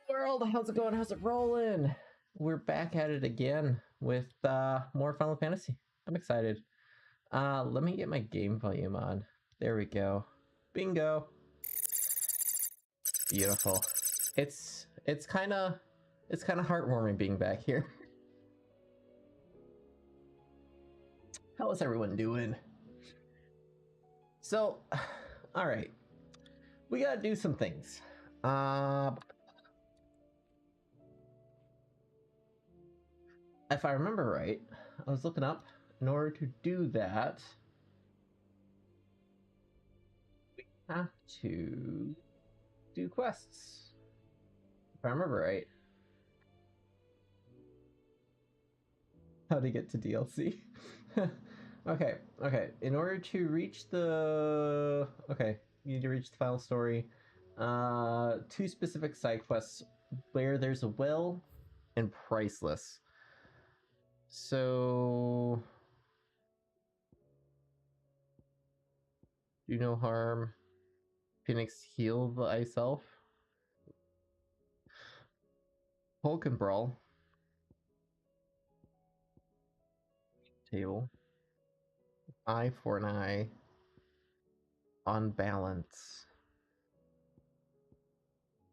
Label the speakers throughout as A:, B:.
A: World, how's it going? How's it rolling? We're back at it again with more Final Fantasy. I'm excited. Let me get my game volume on. There we go. Bingo. Beautiful. It's kind of heartwarming being back here. How is everyone doing? So, all right, we gotta do some things. If I remember right, I was looking up. In order to do that, we have to do quests. If I remember right. How to get to DLC. Okay. In order to reach the... Okay, you need to reach the final story. Two specific side quests. Where There's a Will and Priceless. So... Do no harm. Phoenix heal thyself. Hulk and Brawl. Table. Eye for an eye. On balance.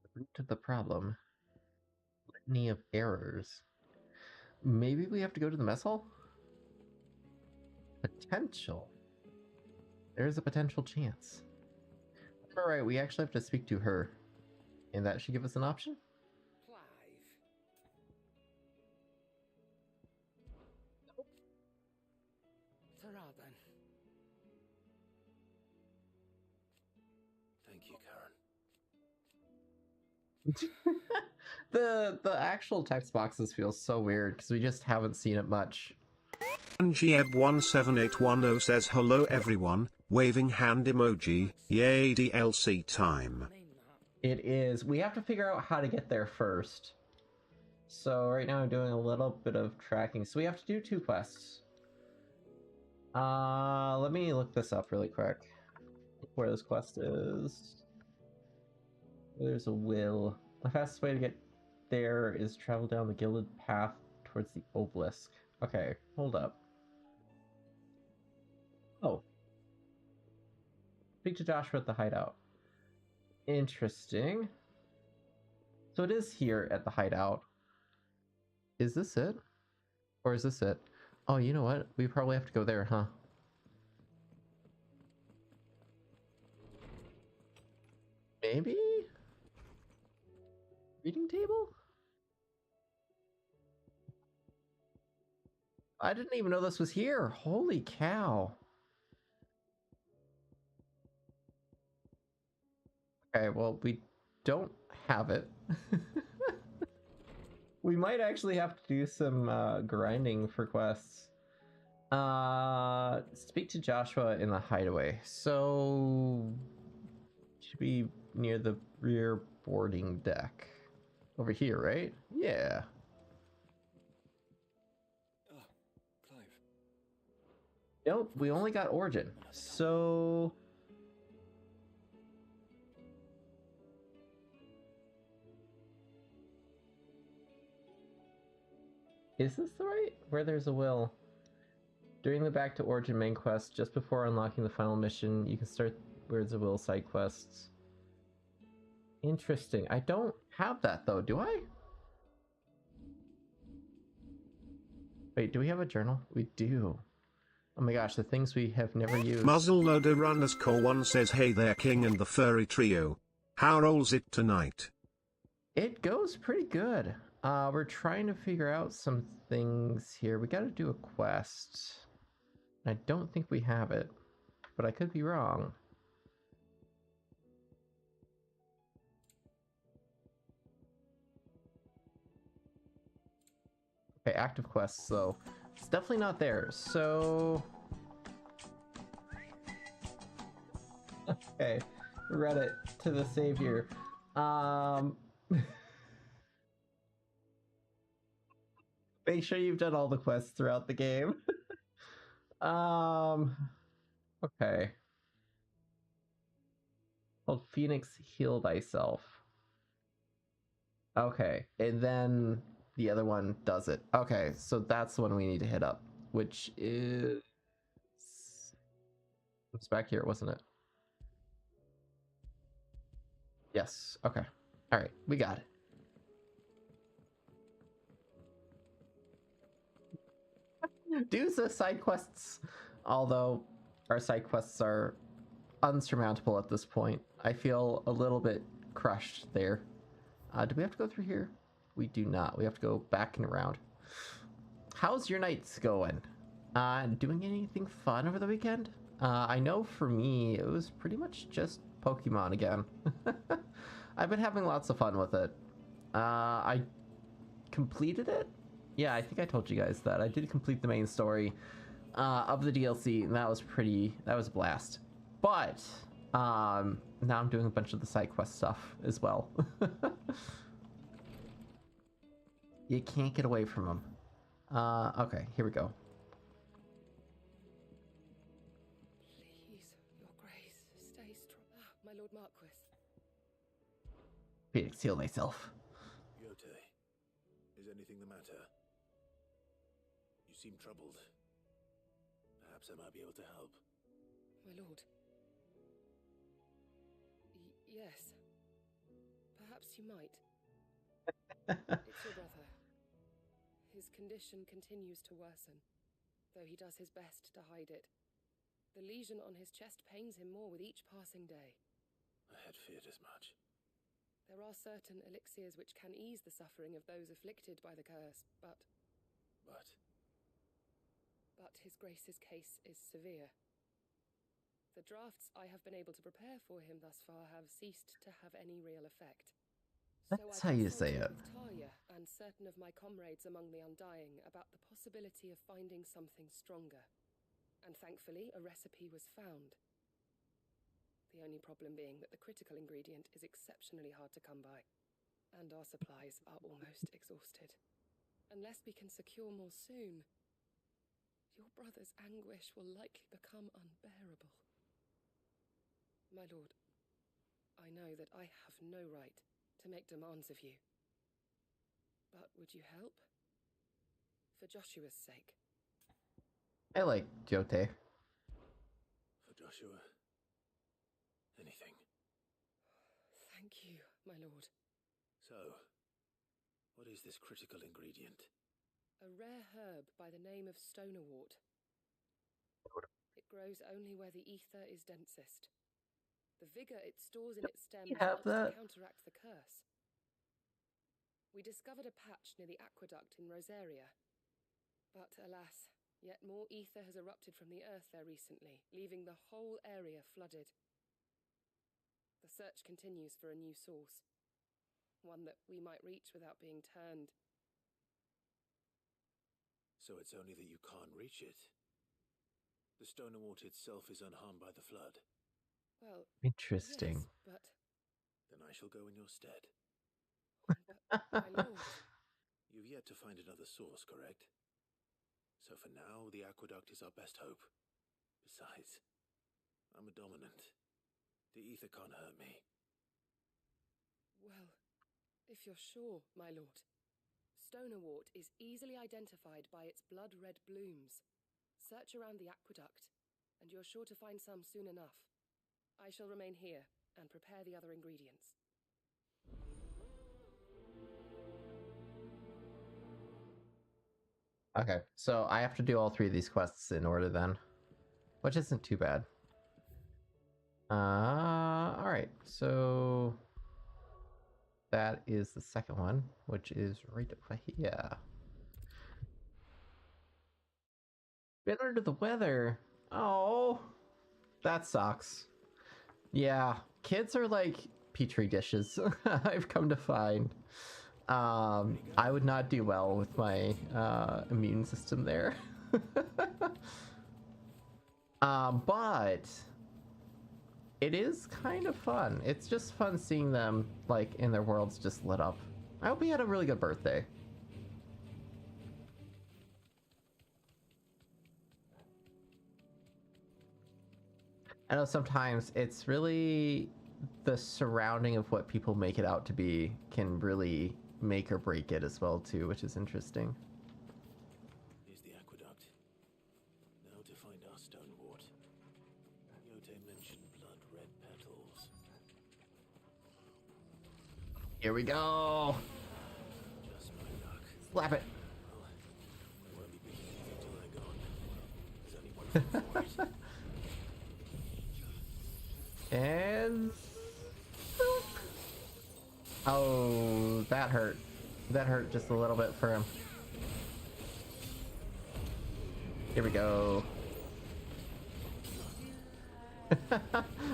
A: The root of the problem. Litany of errors. Maybe we have to go to the mess hall? Potential. There's a potential chance. Alright, we actually have to speak to her. And that should give us an option?
B: Thank you,
A: Karen. the actual text boxes feel so weird because we just haven't seen it much.
C: Gieb17810 says hello everyone, waving hand emoji, yay DLC time.
A: It is. We have to figure out how to get there first. So right now I'm doing a little bit of tracking. So we have to do two quests. Let me look this up really quick. Where this quest is. There's a will. The fastest way to get there is travel down the gilded path towards the obelisk. Okay, hold up. Oh. Speak to Joshua at the hideout. Interesting. So it is here at the hideout. Is this it? Or is this it? Oh, you know what? We probably have to go there, huh? Maybe? Reading table? I didn't even know this was here. Holy cow. Okay, well, we don't have it. We might actually have to do some grinding for quests. Speak to Joshua in the hideaway. So, should be near the rear boarding deck. Over here, right? Yeah.
B: Clive.
A: Nope, we only got Origin. So... Is this the right? Where There's a Will. During the Back to Origin main quest, just before unlocking the final mission, you can start Where There's a Will side quests. Interesting. I don't have that though, do I? Wait, do we have a journal? We do. Oh my gosh, the things we have never used.
C: Muzzleloader_1 says hey there King and the furry trio. How rolls it tonight?
A: It goes pretty good. We're trying to figure out some things here. We gotta do a quest. I don't think we have it, but I could be wrong. Okay, active quests, though. It's definitely not there, so... Okay, Reddit to the savior. Make sure you've done all the quests throughout the game. Okay. Called Phoenix Heal Thyself. Okay, and then the other one does it. Okay, so that's the one we need to hit up, which is it's back here, wasn't it? Yes. Okay. All right, we got it. Do the side quests, although our side quests are unsurmountable at this point. I feel a little bit crushed there. Do we have to go through here? We do not. We have to go back and around. How's your nights going? Doing anything fun over the weekend? I know for me, it was pretty much just Pokemon again. I've been having lots of fun with it. I completed it? Yeah, I think I told you guys that. I did complete the main story of the DLC, and that was a blast. But now I'm doing a bunch of the side quest stuff as well. You can't get away from them. Okay, here we go.
D: Please, your grace, stay strong. My lord Marquis.
A: Phoenix, heal thyself.
B: Yote, is anything the matter? You seem troubled. Perhaps I might be able to help.
D: My lord. Yes. Perhaps you might. It's your brother. His condition continues to worsen, though he does his best to hide it. The lesion on his chest pains him more with each passing day.
B: I had feared as much.
D: There are certain elixirs which can ease the suffering of those afflicted by the curse, but his grace's case is severe. The drafts I have been able to prepare for him thus far have ceased to have any real effect.
A: That's how you say it.
D: With Talia and certain of my comrades among the Undying about the possibility of finding something stronger. And thankfully, a recipe was found. The only problem being that the critical ingredient is exceptionally hard to come by, and our supplies are almost exhausted. Unless we can secure more soon, your brother's anguish will likely become unbearable. My lord, I know that I have no right to make demands of you. But would you help? For Joshua's sake.
A: I like Jote.
B: For Joshua, anything.
D: Thank you, my lord.
B: So, what is this critical ingredient?
D: A rare herb by the name of stonerwort. It grows only where the ether is densest. The vigor it stores in its stems helps to counteract the curse. We discovered a patch near the aqueduct in Rosaria. But alas, yet more ether has erupted from the earth there recently, leaving the whole area flooded. The search continues for a new source. One that we might reach without being turned.
B: So it's only that you can't reach it. The stonerwort itself is unharmed by the flood.
D: Well,
A: interesting.
D: Yes, but
B: then I shall go in your stead.
D: But, my lord.
B: You've yet to find another source, correct? So for now, the aqueduct is our best hope. Besides, I'm a dominant. The ether can't hurt me.
D: Well, if you're sure, my lord. Stonerwort is easily identified by its blood-red blooms. Search around the aqueduct, and you're sure to find some soon enough. I shall remain here and prepare the other ingredients.
A: Okay, so I have to do all three of these quests in order then, which isn't too bad. All right, so that is the second one, which is right over here. Been under the weather. Oh, that sucks. Yeah, kids are like petri dishes. I've come to find. I would not do well with my immune system there. But it is kind of fun. It's just fun seeing them like in their worlds just lit up. I hope he had a really good birthday. I know sometimes it's really the surrounding of what people make it out to be can really make or break it as well too, which is interesting.
B: Here's the aqueduct. Now to find our stone wart. Yote mentioned blood red petals.
A: Here we go.
B: Just my luck.
A: Slap it.
B: Well, I won't be picking anything till they're gone. There's only one thing for it.
A: And boop. Oh, that hurt. That hurt just a little bit for him. Here we go.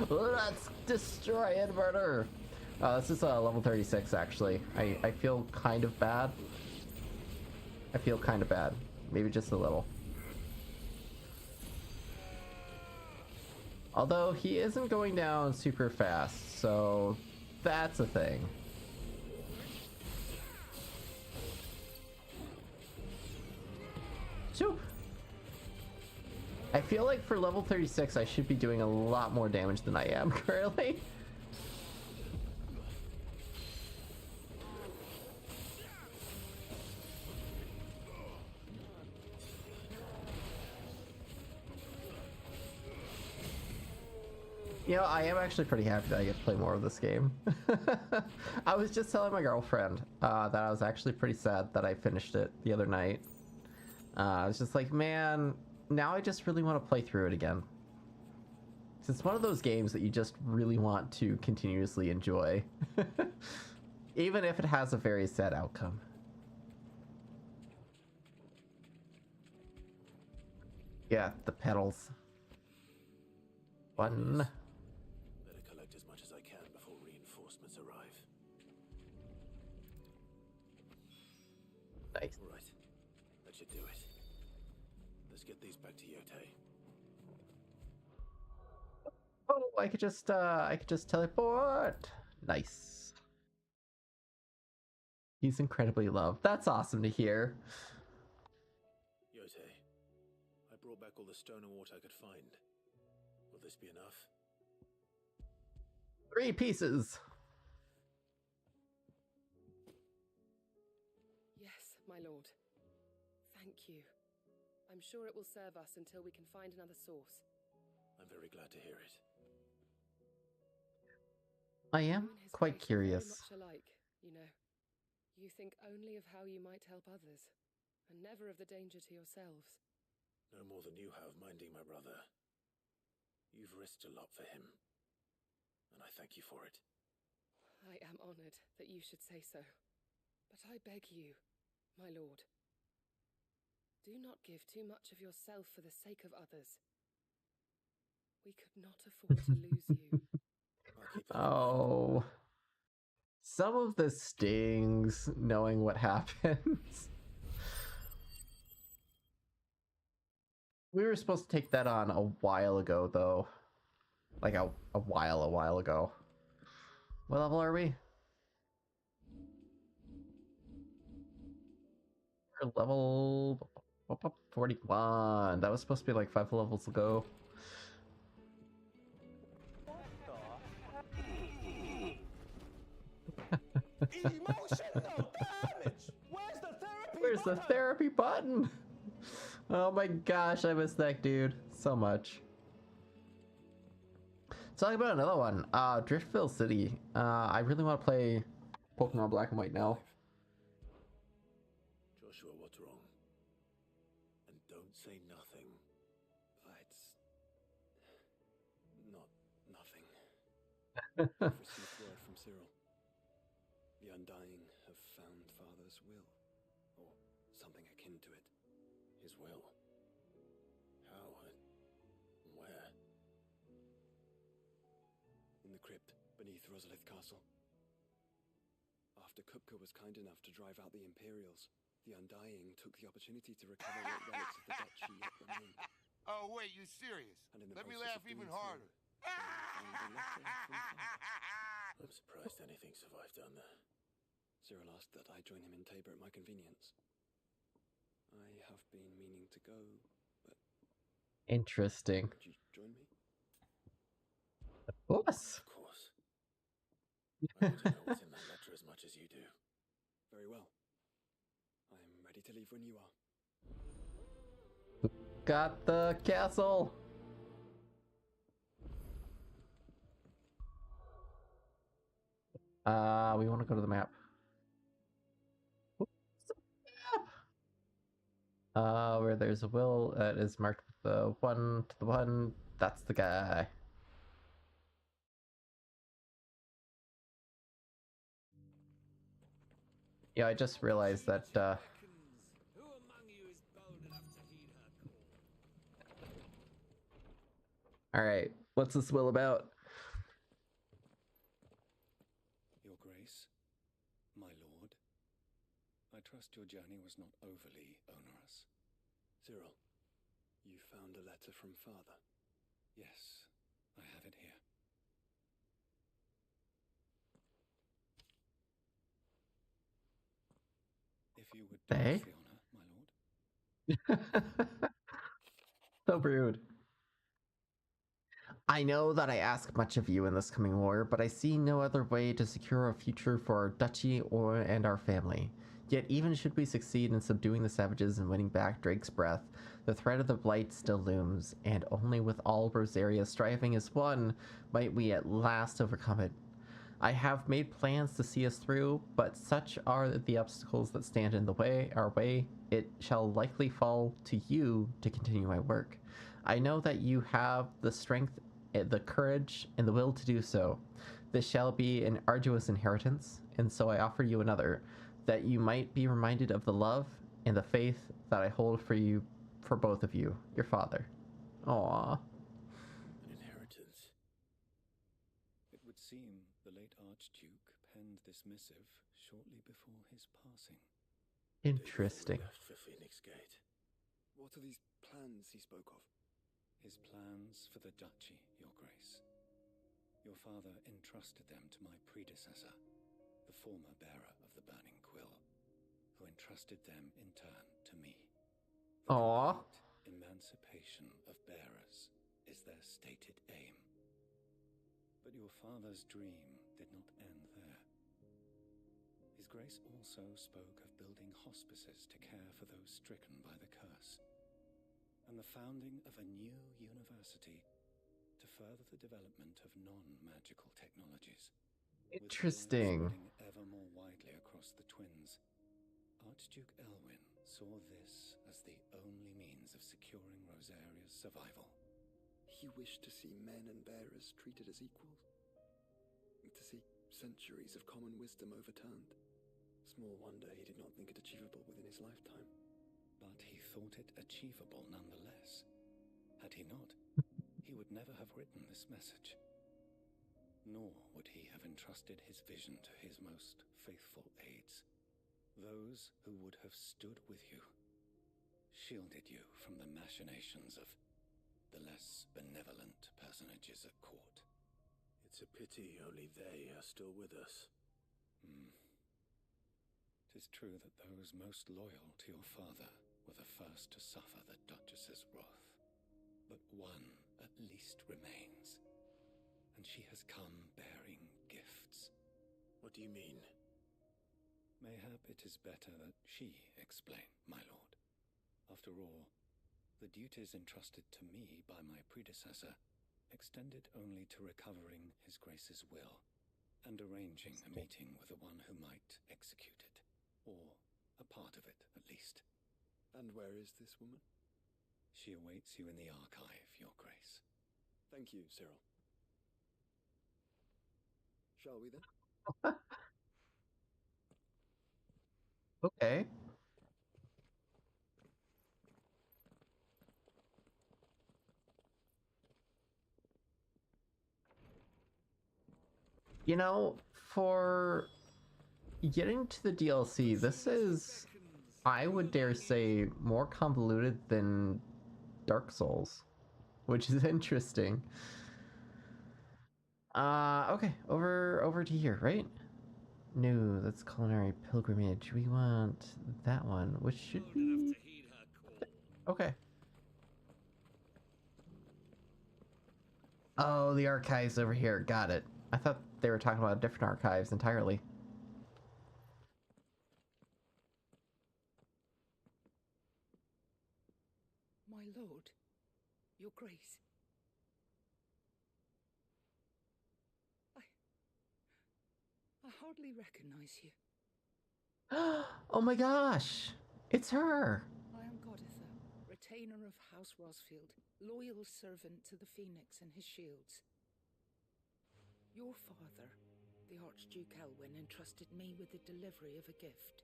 A: Let's destroy and murder. This is level 36 actually. I feel kind of bad. I feel kind of bad. Maybe just a little. Although he isn't going down super fast, so that's a thing. So I feel like for level 36 I should be doing a lot more damage than I am currently. You know, I am actually pretty happy that I get to play more of this game. I was just telling my girlfriend that I was actually pretty sad that I finished it the other night. I was just like, man, now I just really want to play through it again. It's one of those games that you just really want to continuously enjoy. Even if it has a very sad outcome. Yeah, the petals. One.
B: Better collect as much as I can before reinforcements arrive.
A: Nice.
B: All right, that should do it. Let's get these back to Yote.
A: Oh, I could just teleport. Nice. He's incredibly loved. That's awesome to hear.
B: Yote, I brought back all the stone and water I could find. Will this be enough?
A: 3 pieces.
D: Yes, my lord. Thank you. I'm sure it will serve us until we can find another source.
B: I'm very glad to hear it.
A: I
D: You
A: am
D: and his
A: quite
D: fate are
A: curious.
D: Very much alike, you know. You think only of how you might help others, and never of the danger to yourselves.
B: No more than you have minding my brother. You've risked a lot for him, and I thank you for it.
D: I am honored that you should say so. But I beg you, my lord, do not give too much of yourself for the sake of others. We could not afford to lose you.
B: I'll keep that in mind.
A: Oh. Some of this stings, knowing what happens. We were supposed to take that on a while ago, though. Like a while ago. What level are we? We're level 41. That was supposed to be like 5 levels ago.
E: Emotional damage!
A: Where's the therapy button? Oh my gosh, I miss that dude so much. Let's talk about another one. Driftville City. I really want to play Pokemon Black and White now.
B: Joshua, what's wrong? And don't say nothing. It's not nothing. I've received word from Cyril. The Undying have found Father's will, or something akin to it. His will. How and where? In the crypt beneath Rosalith Castle. After Kupka was kind enough to drive out the Imperials, the Undying took the opportunity to recover what relics of the duchy yet remained.
E: Oh, wait, you serious?
B: And in the
E: Let me
B: process
E: laugh
B: of
E: even
B: doing so,
E: harder.
B: they found a letter from Father. I'm surprised anything survived down there. Cyril asked that I join him in Tabor at my convenience. I have been meaning to go, but
A: Interesting.
B: would you join me?
A: Of course.
B: Of course. I want to know what's in that letter as much as you do. when you are.
A: Got the castle. We want to go to the map. Where there's a will that is marked with the 1 to the 1. That's the guy. Yeah, I just realized that,
F: Who among you is bold enough to heed her call?
A: Alright, what's this will about?
B: Your Grace, my lord, I trust your journey was not overly onerous. Cyril, you found a letter from father? Yes, I have it here. If you would do
A: Hey?
B: us the honor, my lord.
A: So rude. I know that I ask much of you in this coming war, but I see no other way to secure a future for our duchy and our family. Yet even should we succeed in subduing the savages and winning back Drake's breath, the threat of the Blight still looms, and only with all Rosaria striving as one might we at last overcome it. I have made plans to see us through, but such are the obstacles that stand in our way, it shall likely fall to you to continue my work. I know that you have the strength, the courage, and the will to do so. This shall be an arduous inheritance, and so I offer you another, that you might be reminded of the love and the faith that I hold for you, for both of you, your father. Aww.
B: An inheritance. It would seem the late Archduke penned this missive shortly before his passing.
A: Interesting.
B: Left for Phoenix Gate. What are these plans he spoke of? His plans for the duchy, your grace. Your father entrusted them to my predecessor, the former bearer of the Burning Quill, who entrusted them in turn to me. The
A: Aww.
B: complete emancipation of bearers is their stated aim. But your father's dream did not end there. His grace also spoke of building hospices to care for those stricken by the curse, and the founding of a new university to further the development of non-magical technologies.
A: Interesting.
B: With the light spreading ever more widely across the twins, Archduke Elwyn saw this as the only means of securing Rosaria's survival. He wished to see men and bearers treated as equals, to see centuries of common wisdom overturned. Small wonder he did not think it achievable within his lifetime. But he thought it achievable nonetheless. Had he not, he would never have written this message. Nor would he have entrusted his vision to his most faithful aides, those who would have stood with you, shielded you from the machinations of the less benevolent personages at court. It's a pity only they are still with us. 'Tis true that those most loyal to your father were the first to suffer the Duchess's wrath. But one at least remains, and she has come bearing gifts. What do you mean? Mayhap it is better that she explain, my lord. After all, the duties entrusted to me by my predecessor extended only to recovering his grace's will and arranging a meeting with the one who might execute it, or a part of it at least. And where is this woman? She awaits you in the archive, your grace. Thank you, Cyril. Shall we then?
A: Okay. You know, for getting to the DLC, this is, I would dare say, more convoluted than Dark Souls, which is interesting. Okay, over to here, right? No, that's Culinary Pilgrimage. We want that one, which should be... Okay. Oh, the archives over here. Got it. I thought they were talking about different archives entirely.
G: Your Grace. I hardly recognize you.
A: Oh my gosh! It's her!
G: I am Goditha, retainer of House Rosfield, loyal servant to the Phoenix and his shields. Your father, the Archduke Elwyn, entrusted me with the delivery of a gift.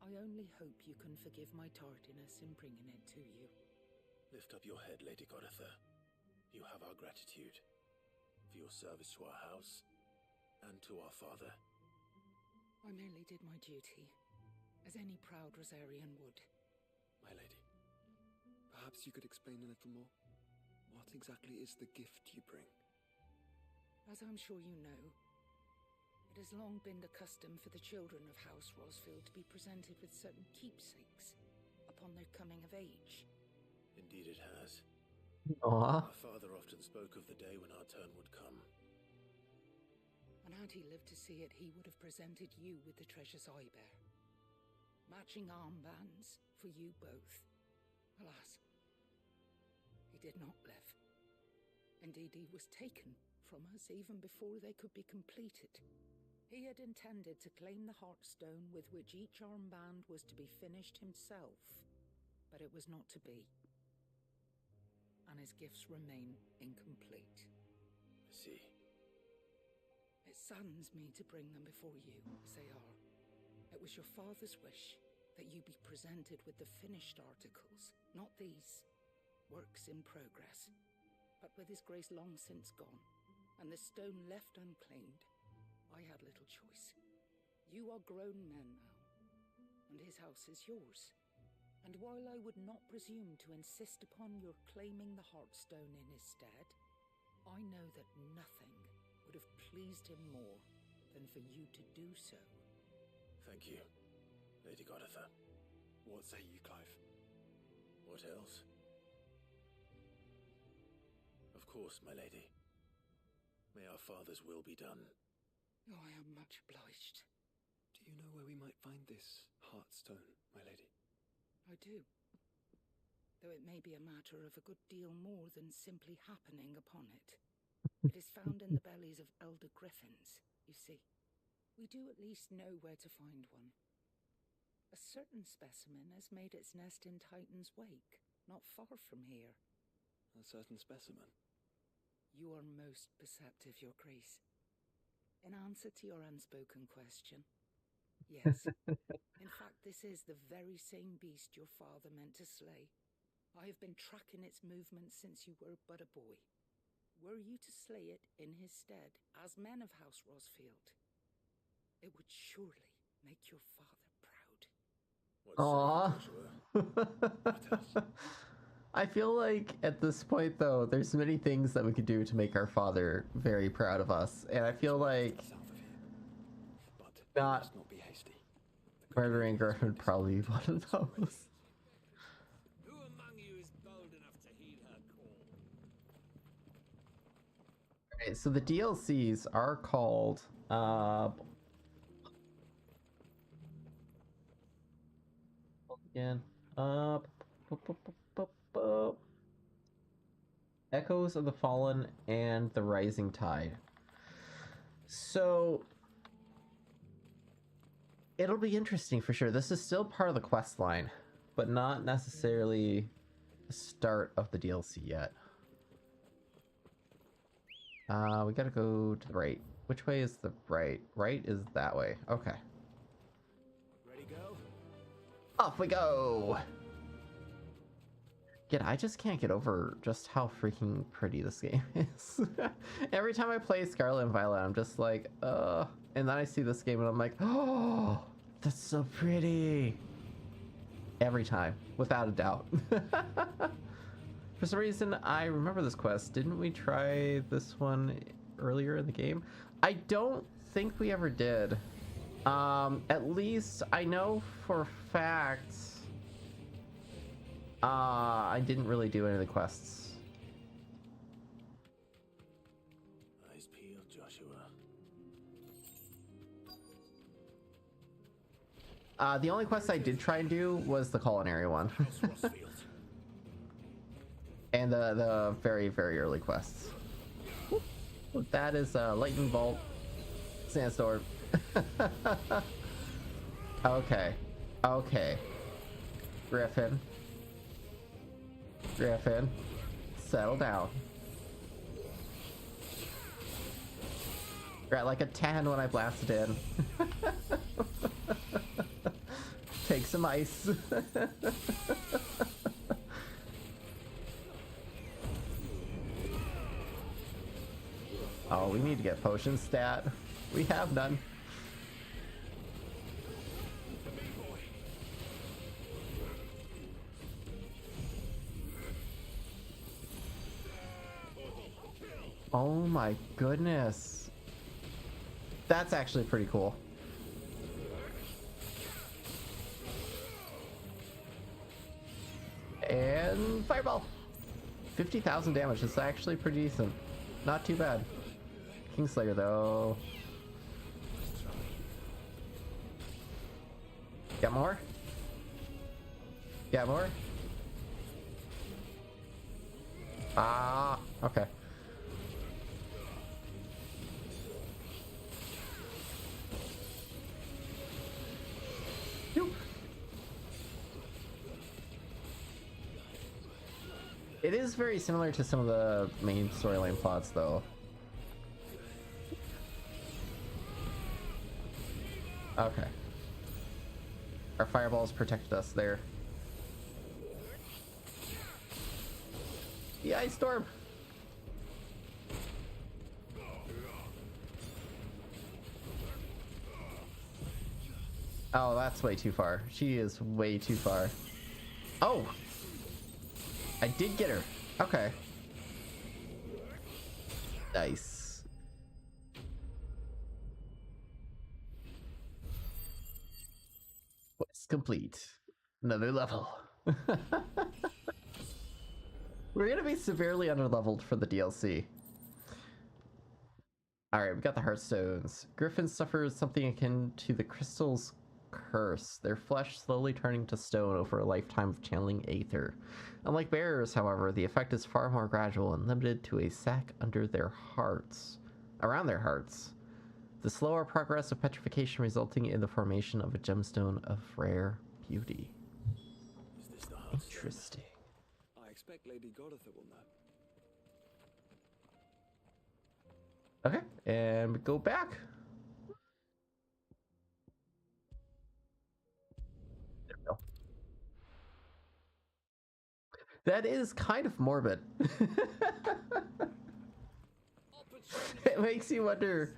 G: I only hope you can forgive my tardiness in bringing it to you.
B: Lift up your head, Lady Goditha. You have our gratitude for your service to our house and to our father.
G: I merely did my duty, as any proud Rosarian would.
B: My lady, perhaps you could explain a little more? What exactly is the gift you bring?
G: As I'm sure you know, it has long been the custom for the children of House Rosfield to be presented with certain keepsakes upon their coming of age.
B: Indeed it has.
A: Aww.
B: Our father often spoke of the day when our turn would come.
G: And had he lived to see it, he would have presented you with the treasures I bear. Matching armbands for you both. Alas, he did not live. Indeed, he was taken from us even before they could be completed. He had intended to claim the Heartstone with which each armband was to be finished himself, but it was not to be. And his gifts remain incomplete.
B: I see.
G: It saddens me to bring them before you, as they are. It was your father's wish that you be presented with the finished articles, not these, works in progress. But with his grace long since gone, and the stone left unclaimed, I had little choice. You are grown men now, and his house is yours. And while I would not presume to insist upon your claiming the Heartstone in his stead, I know that nothing would have pleased him more than for you to do so.
B: Thank you, Lady Goditha. What say you, Clive? What else? Of course, my lady. May our father's will be done.
G: Oh, I am much obliged.
B: Do you know where we might find this Heartstone, my lady?
G: I do. Though it may be a matter of a good deal more than simply happening upon it. It is found in the bellies of elder griffins, you see. We do at least know where to find one. A certain specimen has made its nest in Titan's Wake, not far from here.
B: A certain specimen?
G: You are most perceptive, Your Grace. In answer to your unspoken question, yes. In fact, this is the very same beast your father meant to slay. I have been tracking its movements since you were but a boy. Were you to slay it in his stead, as men of House Rosfield, it would surely make your father proud.
A: Aww.
B: What else?
A: I feel like at this point, though, there's many things that we could do to make our father very proud of us, and I feel like
B: South of here. But
A: not
B: must not be hasty.
A: murdering Griffin would probably be one of those.
F: Who among you is bold enough to heed her call?
A: Alright, so the DLCs are called again. Echoes of the Fallen and the Rising Tide. So it'll be interesting for sure. This is still part of the quest line, but not necessarily the start of the DLC yet. We gotta go to the right. Which way is the right? Right is that way. Okay.
B: Ready, go?
A: Off we go! Again, I just can't get over just how freaking pretty this game is. Every time I play Scarlet and Violet, I'm just like, and then I see this game and I'm like, oh, that's so pretty. Every time, without a doubt. For some reason, I remember this quest. Didn't we try this one earlier in the game? I don't think we ever did. At least I know for a fact I didn't really do any of the quests.
B: Eyes peeled, Joshua.
A: The only quest I did try and do was the culinary one.
B: House Rosfield.
A: And the very, very early quests. That is Lightning Bolt, Sandstorm. Okay. Okay. Griffin. Griffin. Settle down. You're at like a 10 when I blasted in. Take some ice. Oh, we need to get potion stat. We have none. Oh my goodness. That's actually pretty cool. And fireball. 50,000 damage. It's actually pretty decent. Not too bad. Kingslayer though. Got more? Got more? Ah, okay. Phew. It is very similar to some of the main storyline plots though. Okay. Our fireballs protected us there. The ice storm. Oh, that's way too far. She is way too far. Oh! I did get her. Okay. Nice. Quest complete. Another level. We're gonna be severely underleveled for the DLC. Alright, we got the Heartstones. Griffin suffers something akin to the crystal's curse, their flesh slowly turning to stone over a lifetime of channeling Aether. Unlike bearers, however, the effect is far more gradual and limited to a sac under their hearts. Around their hearts. The slower progress of petrification resulting in the formation of a gemstone of rare beauty.
B: Is this the Heartstone?
A: Interesting.
B: I expect Lady Goditha will know.
A: Okay, and we go back. There we go. That is kind of morbid. It makes you wonder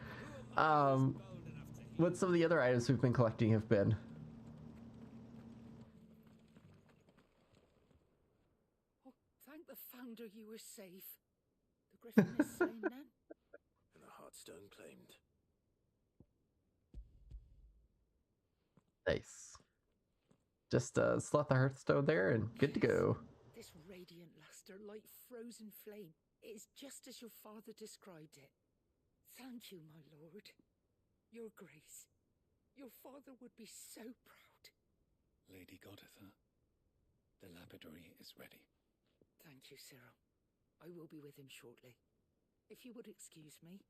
A: what some of the other items we've been collecting have been.
G: Oh, thank the Founder you were safe. The Griffin is slain then?
B: And the Heartstone claimed.
A: Nice. Just slot the Hearthstone there and good to go.
G: This radiant luster like frozen flame. It is just as your father described it. Thank you, my lord. Your Grace. Your father would be so proud.
B: Lady Goditha, the lapidary is ready.
G: Thank you, Cyril. I will be with him shortly. If you would excuse me,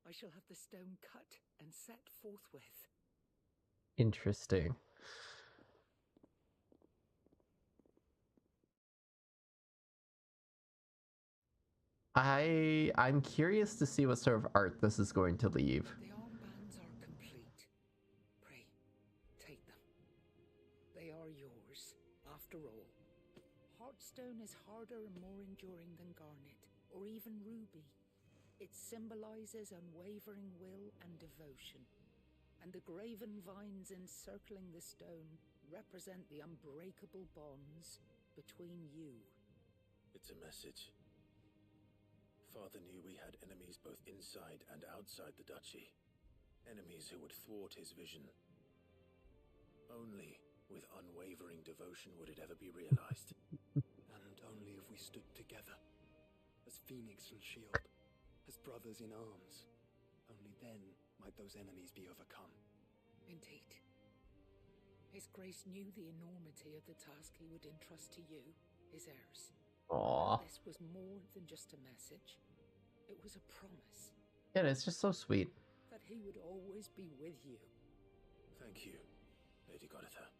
G: I shall have the stone cut and set forthwith.
A: Interesting. I'm curious to see what sort of art this is going to leave.
G: The armbands are complete. Pray, take them. They are yours, after all. Heartstone is harder and more enduring than garnet, or even ruby. It symbolizes unwavering will and devotion. And the graven vines encircling the stone represent the unbreakable bonds between you.
B: It's a message. Father knew we had enemies both inside and outside the duchy. Enemies who would thwart his vision. Only with unwavering devotion would it ever be realized. And only if we stood together, as Phoenix and Shield, as brothers in arms, only then might those enemies be overcome.
G: Indeed. His Grace knew the enormity of the task he would entrust to you, his heirs.
A: Aw.
G: This was more than just a message. It was a promise
A: Yeah, it's just so sweet.
G: that he would always be with you.
B: Thank you, Lady Goditha,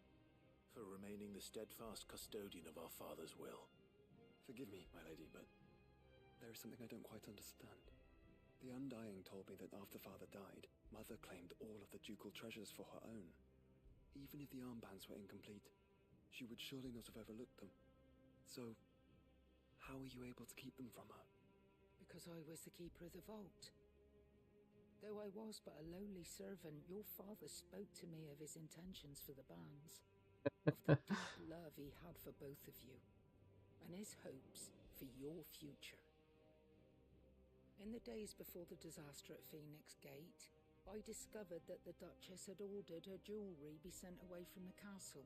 B: for remaining the steadfast custodian of our father's will. Forgive me, my lady, but there is something I don't quite understand. The Undying told me that after father died, Mother claimed all of the ducal treasures for her own. Even if the armbands were incomplete, she would surely not have overlooked them. So, how were you able to keep them from her?
G: Because I was the keeper of the vault. Though I was but a lowly servant, your father spoke to me of his intentions for the bands, of the deep love he had for both of you, and his hopes for your future. In the days before the disaster at Phoenix Gate, I discovered that the Duchess had ordered her jewelry be sent away from the castle.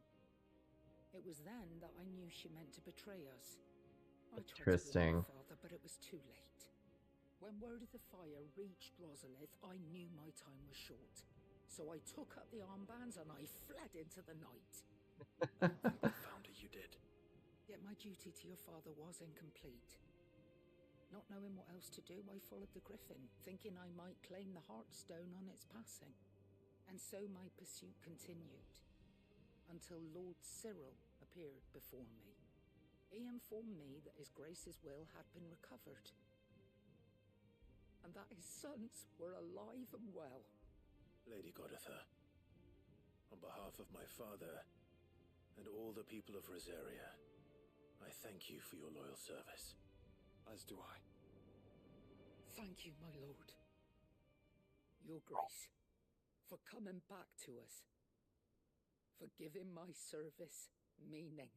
G: It was then that I knew she meant to betray us. I tried to
A: Interesting.
G: warn my father, but it was too late. When word of the fire reached Rosalith, I knew my time was short. So I took up the armbands and I fled into the night.
B: Found her, you did.
G: Yet my duty to your father was incomplete. Not knowing what else to do, I followed the Griffin, thinking I might claim the Heartstone on its passing. And so my pursuit continued, until Lord Cyril appeared before me. He informed me that His Grace's will had been recovered, and that his sons were alive and well.
B: Lady Goditha, on behalf of my father and all the people of Rosaria, I thank you for your loyal service. As do I.
G: Thank you, my lord. Your Grace, for coming back to us, for giving my service meaning.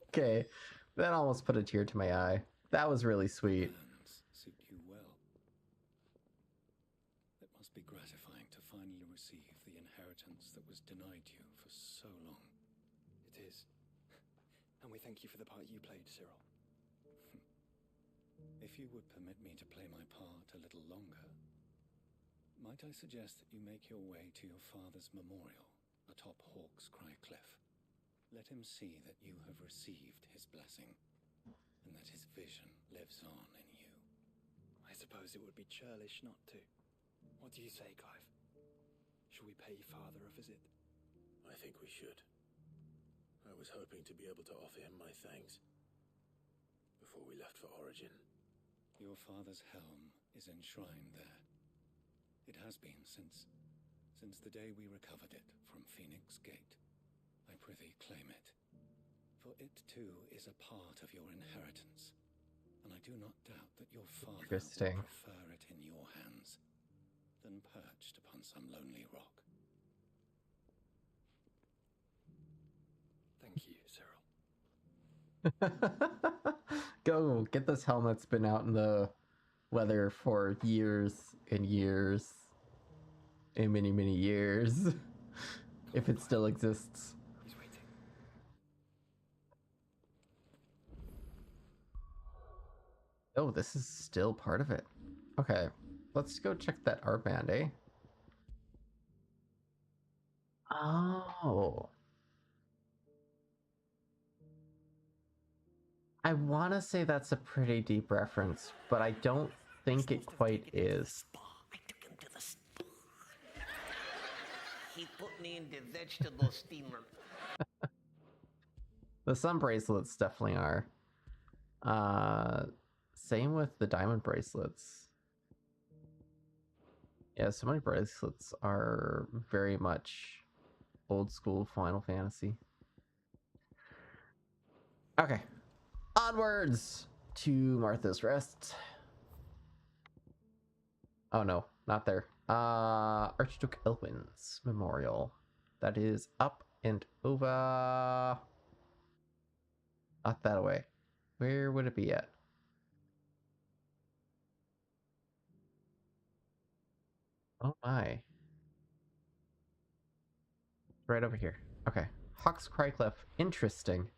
A: Okay, that almost put a tear to my eye. That was really sweet.
B: Plans suit you well. It must be gratifying to finally receive the inheritance that was denied you for so long. It is. And we thank you for the part you played, Cyril. If you would permit me to play my part a little longer, might I suggest that you make your way to your father's memorial atop Hawk's Cry Cliff? Let him see that you have received his blessing, and that his vision lives on in you. I suppose it would be churlish not to. What do you say, Clive? Shall we pay father a visit? I think we should. I was hoping to be able to offer him my thanks before we left for Origin. Your father's helm is enshrined there. It has been since the day we recovered it from Phoenix Gate. I prithee claim it, for it too is a part of your inheritance, and I do not doubt that your father would
A: Interesting.
B: prefer it in your hands than perched upon some lonely rock. Thank you, Cyril.
A: Go get this helmet. It's been out in the weather for years and years and many, many years. If it still exists.
B: He's waiting.
A: Oh, this is still part of it. Okay, let's go check that armband, eh? Oh. I want to say that's a pretty deep reference, but I don't think it quite is.
H: I took him to the spa. He put me in the vegetable steamer.
A: The sun bracelets definitely are. Same with the diamond bracelets. Yeah, so many bracelets are very much old school Final Fantasy. Okay. Onwards to Martha's Rest. Oh no, not there. Archduke Elwin's Memorial. That is up and over. Not that way. Where would it be at? Oh my. Right over here. Okay. Hawk's Cry Cliff. Interesting.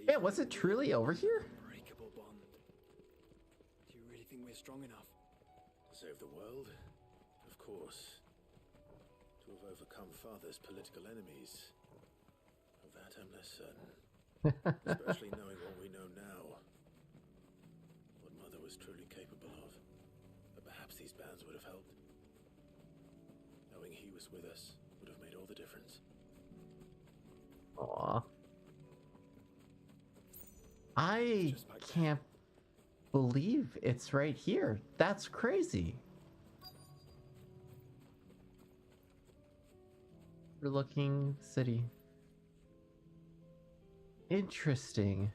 A: Yeah, was it truly over here?
B: Unbreakable bond. Do you really think we're strong enough to save the world course, to have overcome Father's political enemies. Of that I'm less certain. Especially knowing what we know now. What Mother was truly capable of. But perhaps these bands would have helped. Knowing he was with us would have made all the difference.
A: Aw. I can't believe it's right here. That's crazy. Overlooking city. Interesting.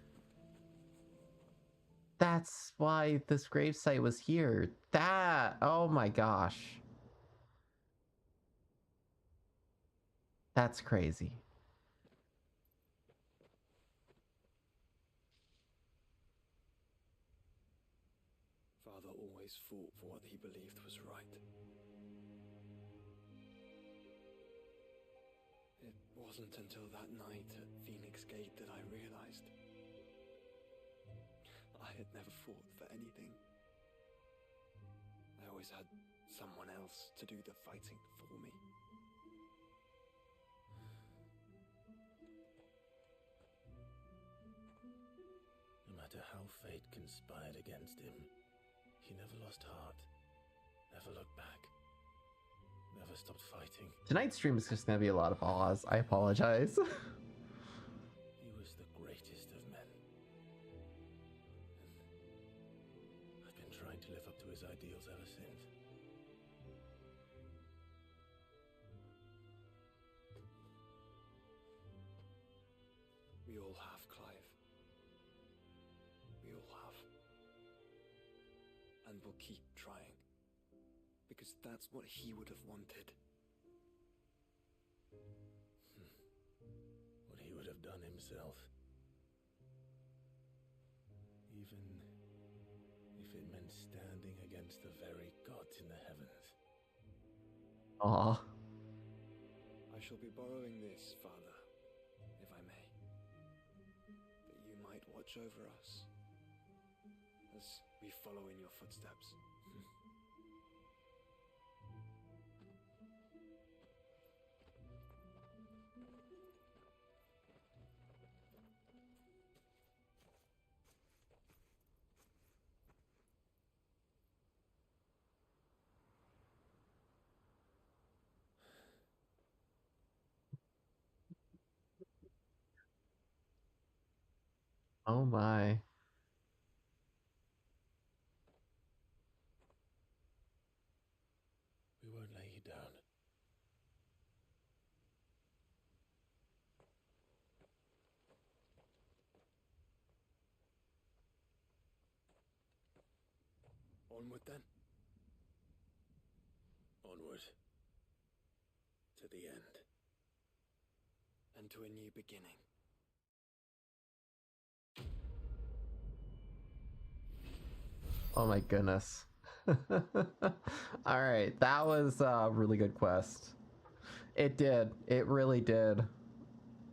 A: That's why this gravesite was here. That, oh my gosh. That's crazy.
B: Father always fought for what he believed was right. It wasn't until that night at Phoenix Gate that I realized I had never fought for anything. I always had someone else to do the fighting for me. No matter how fate conspired against him, he never lost heart, never looked back, never stopped fighting.
A: Tonight's stream is just gonna be a lot of awes. I apologize.
B: He was the greatest of men. And I've been trying to live up to his ideals ever since. We all have, Clive. We all have. And we'll keep trying. Because that's what he would have wanted. What he would have done himself. Even if it meant standing against the very gods in the heavens.
A: Aw.
B: I shall be borrowing this, Father, if I may. That you might watch over us as we follow in your footsteps.
A: Oh my.
B: We won't lay you down. Onward then. Onward. To the end. And to a new beginning.
A: Oh my goodness. Alright, that was a really good quest. It did. It really did.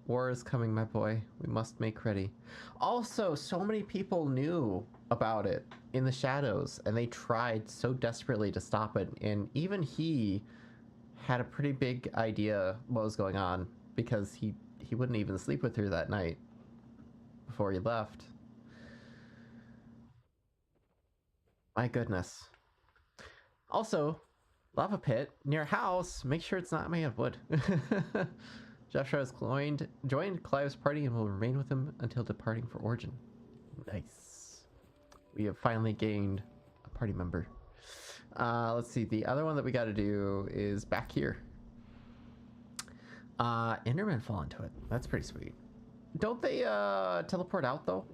A: War is coming, my boy. We must make ready. Also, so many people knew about it in the shadows, and they tried so desperately to stop it. And even he had a pretty big idea what was going on, because he wouldn't even sleep with her that night before he left. My goodness. Also, lava pit near house. Make sure it's not made of wood. Jeff Shaw has joined Clive's party and will remain with him until departing for Origin. Nice. We have finally gained a party member. Let's see. The other one that we got to do is back here. Endermen fall into it. That's pretty sweet. Don't they teleport out though?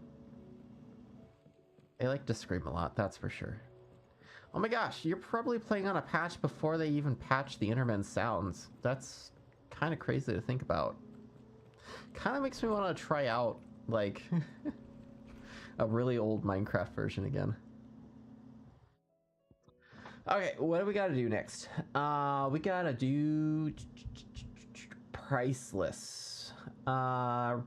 A: They like to scream a lot, that's for sure. Oh my gosh, you're probably playing on a patch before they even patched the Enderman sounds. That's kind of crazy to think about. Kind of makes me want to try out, like, a really old Minecraft version again. Okay, what do we got to do next? We got to do Priceless.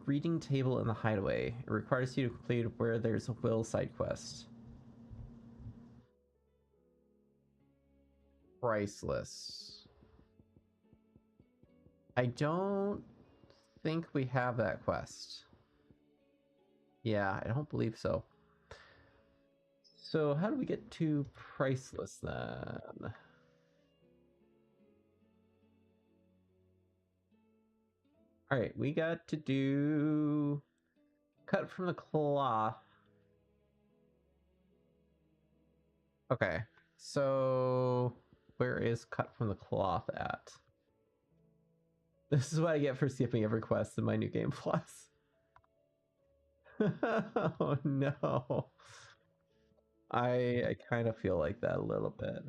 A: Reading table in the hideaway. It requires you to complete where there's a will side quest. priceless. I don't think we have that quest. Yeah, I don't believe so. So how do we get to priceless then? All right, we got to do cut from the cloth. Okay, so where is cut from the cloth at? This is what I get for skipping every quest in my new game plus. Oh no. I kind of feel like that a little bit.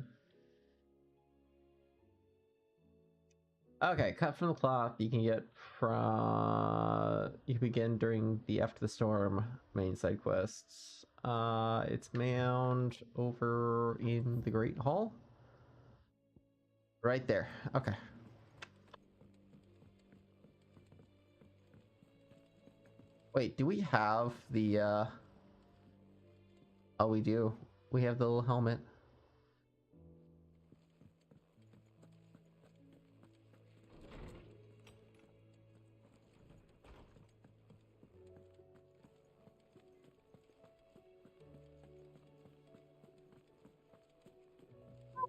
A: Okay, cut from the cloth you can get from you can begin during the After the Storm main side quests. It's mound over in the Great Hall. Right there. Okay. Wait, do we have the oh, we do. We have the little helmet.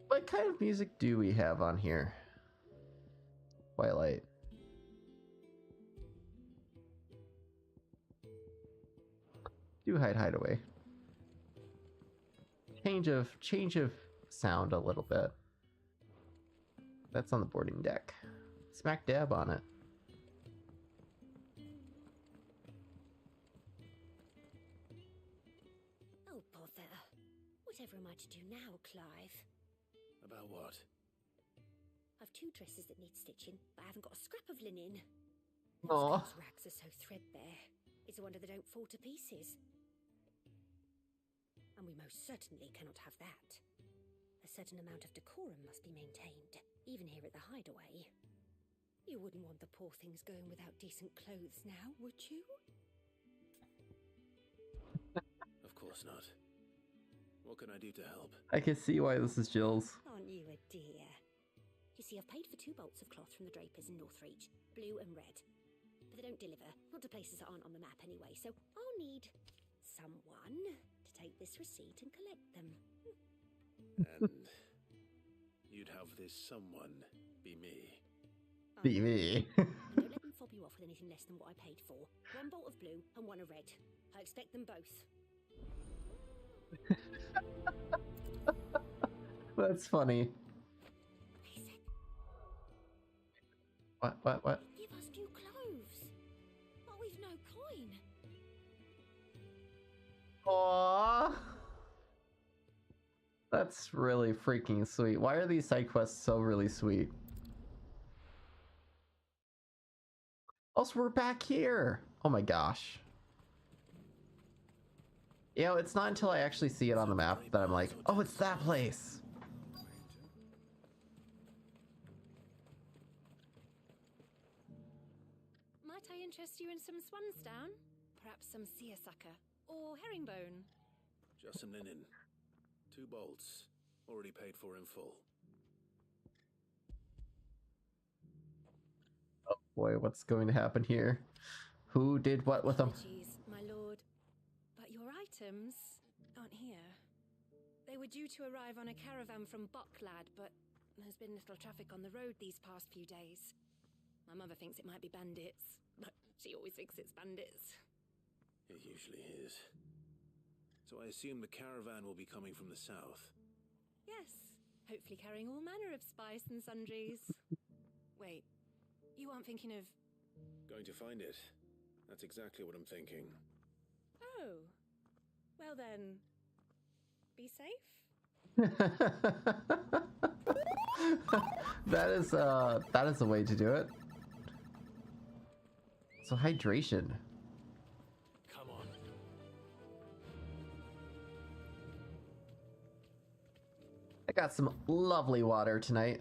A: What kind of music do we have on here? Twilight. Do hideaway. Change of sound a little bit. That's on the boarding deck. Smack dab on it.
I: Oh bother. Whatever am I to do now, Clive?
B: About what?
I: I've 2 dresses that need stitching, but I haven't got a scrap of linen.
A: Aw.
I: Those rags are so threadbare. It's a wonder they don't fall to pieces. And we most certainly cannot have that. A certain amount of decorum must be maintained, even here at the hideaway. You wouldn't want the poor things going without decent clothes now, would you?
B: Of course not. What can I do to help?
A: I can see why this is Jill's.
I: Aren't you a dear? You see, I've paid for 2 bolts of cloth from the drapers in Northreach, blue and red. But they don't deliver, not to places that aren't on the map anyway, so I'll need someone to take this receipt and collect them.
B: And you'd have this someone be me.
A: Be me.
I: And don't let them fob you off with anything less than what I paid for. 1 bolt of blue and 1 of red. I expect them both.
A: That's funny.
I: Listen,
A: What?
I: give us new clothes. But we've no coin.
A: Aww. That's really freaking sweet. Why are these side quests so really sweet? Also, we're back here. Oh my gosh. You know, it's not until I actually see it on the map that I'm like, oh, it's that place.
J: Might I interest you in some swansdown? Perhaps some seersucker or herringbone?
B: Just some linen. 2 bolts. Already paid for in full.
A: Oh boy, what's going to happen here? Who did what with them?
J: Apologies, my lord, but your items aren't here. They were due to arrive on a caravan from Bucklad, but there's been little traffic on the road these past few days. My mother thinks it might be bandits, but she always thinks it's bandits.
B: It usually is. So I assume the caravan will be coming from the south.
J: Yes, hopefully carrying all manner of spice and sundries. Wait, you aren't thinking of...
B: Going to find it. That's exactly what I'm thinking.
J: Oh, well then, be safe?
A: That is the way to do it. So hydration.
B: Come on.
A: I got some lovely water tonight.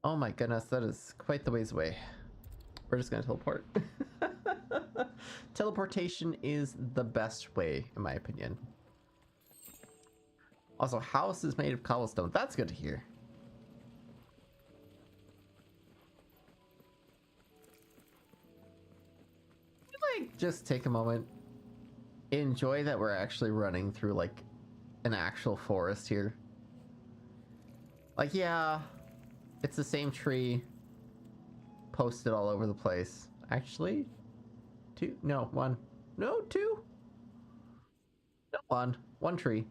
A: Oh my goodness, that is quite the ways away. We're just gonna teleport. Teleportation is the best way, in my opinion. Also, house is made of cobblestone. That's good to hear. Like, just take a moment. Enjoy that we're actually running through, like, an actual forest here. Like, yeah, it's the same tree posted all over the place. Actually, two? No, one. No, two? No, one tree.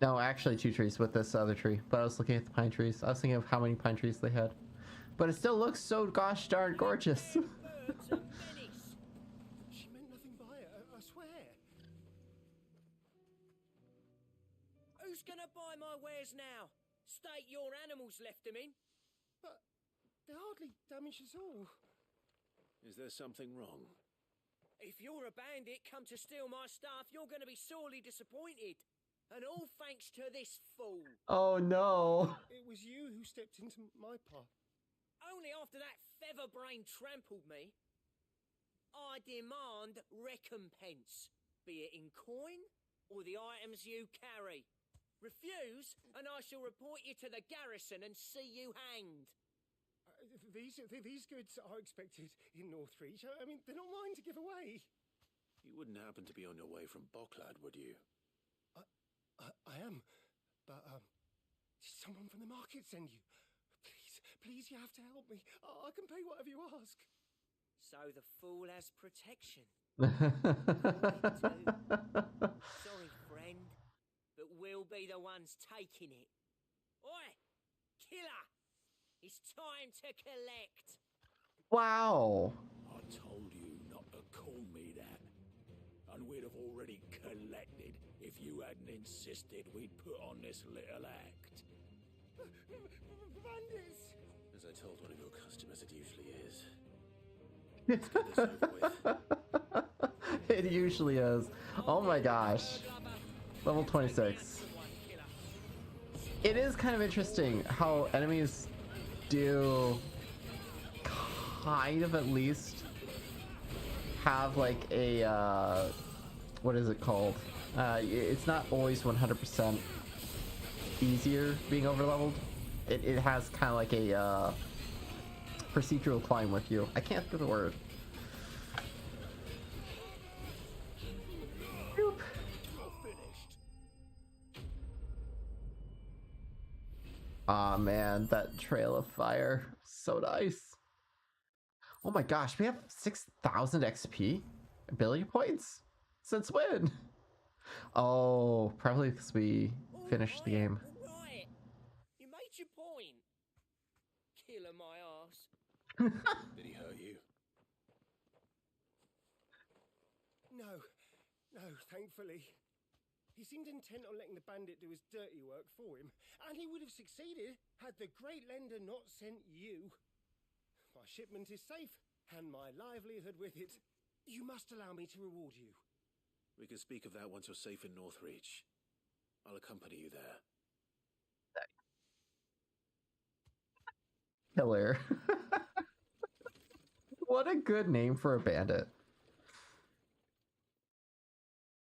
A: No, actually two trees with this other tree. But I was looking at the pine trees. I was thinking of how many pine trees they had. But it still looks so gosh darn gorgeous.
F: She meant nothing by it, I swear.
K: Who's gonna buy my wares now? State your animals left them in.
F: But they hardly damage us all.
B: Is there something wrong?
K: If you're a bandit come to steal my stuff, you're gonna be sorely disappointed. And all thanks to this fool.
A: Oh no.
F: It was you who stepped into my path.
K: Only after that featherbrain trampled me. I demand recompense, be it in coin or the items you carry. Refuse, and I shall report you to the garrison and see you hanged.
F: These goods are expected in Northreach. I mean, they're not mine to give away.
B: You wouldn't happen to be on your way from Bocklad, would you?
F: I am, but did someone from the market send you? Please, you have to help me. I can pay whatever you ask.
K: So the fool has protection. Sorry, friend, but we'll be the ones taking it. Oi, killer! It's time to collect.
A: Wow.
B: I told you not to call me that. And we'd have already collected if you hadn't insisted we'd put on this little act.
F: Bandits!
B: As I told one of your customers, it usually is. Let's get this over with.
A: It usually is. Oh my gosh. Level 26. It is kind of interesting how enemies do kind of at least have like a what is it called? It's not always 100% easier being overleveled. It has kind of like a procedural climb with you. I can't think of the word. Boop. Aw, man, that trail of fire, so nice. Oh my gosh, we have 6,000 XP ability points since when? Oh, probably because we finished the game.
K: Right. You made your point. Killer my ass.
B: Did he hurt you?
F: No, thankfully. He seemed intent on letting the bandit do his dirty work for him, and he would have succeeded had the Great Lender not sent you. My shipment is safe, and my livelihood with it. You must allow me to reward you.
B: We can speak of that once you're safe in Northreach. I'll accompany you there.
A: Killer. What a good name for a bandit.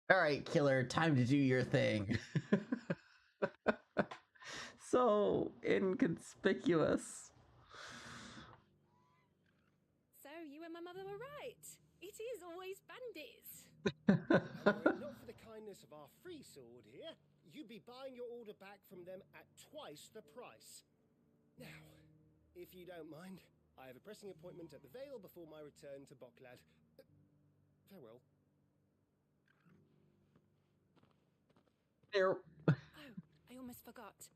A: Alright, Killer, time to do your thing. So inconspicuous.
J: So you and my mother were right. It is always bandits.
F: Were it not for the kindness of our free sword here, you'd be buying your order back from them at twice the price. Now, if you don't mind, I have a pressing appointment at the Vale before my return to Bocklad. Farewell.
A: There.
J: Oh, I almost forgot.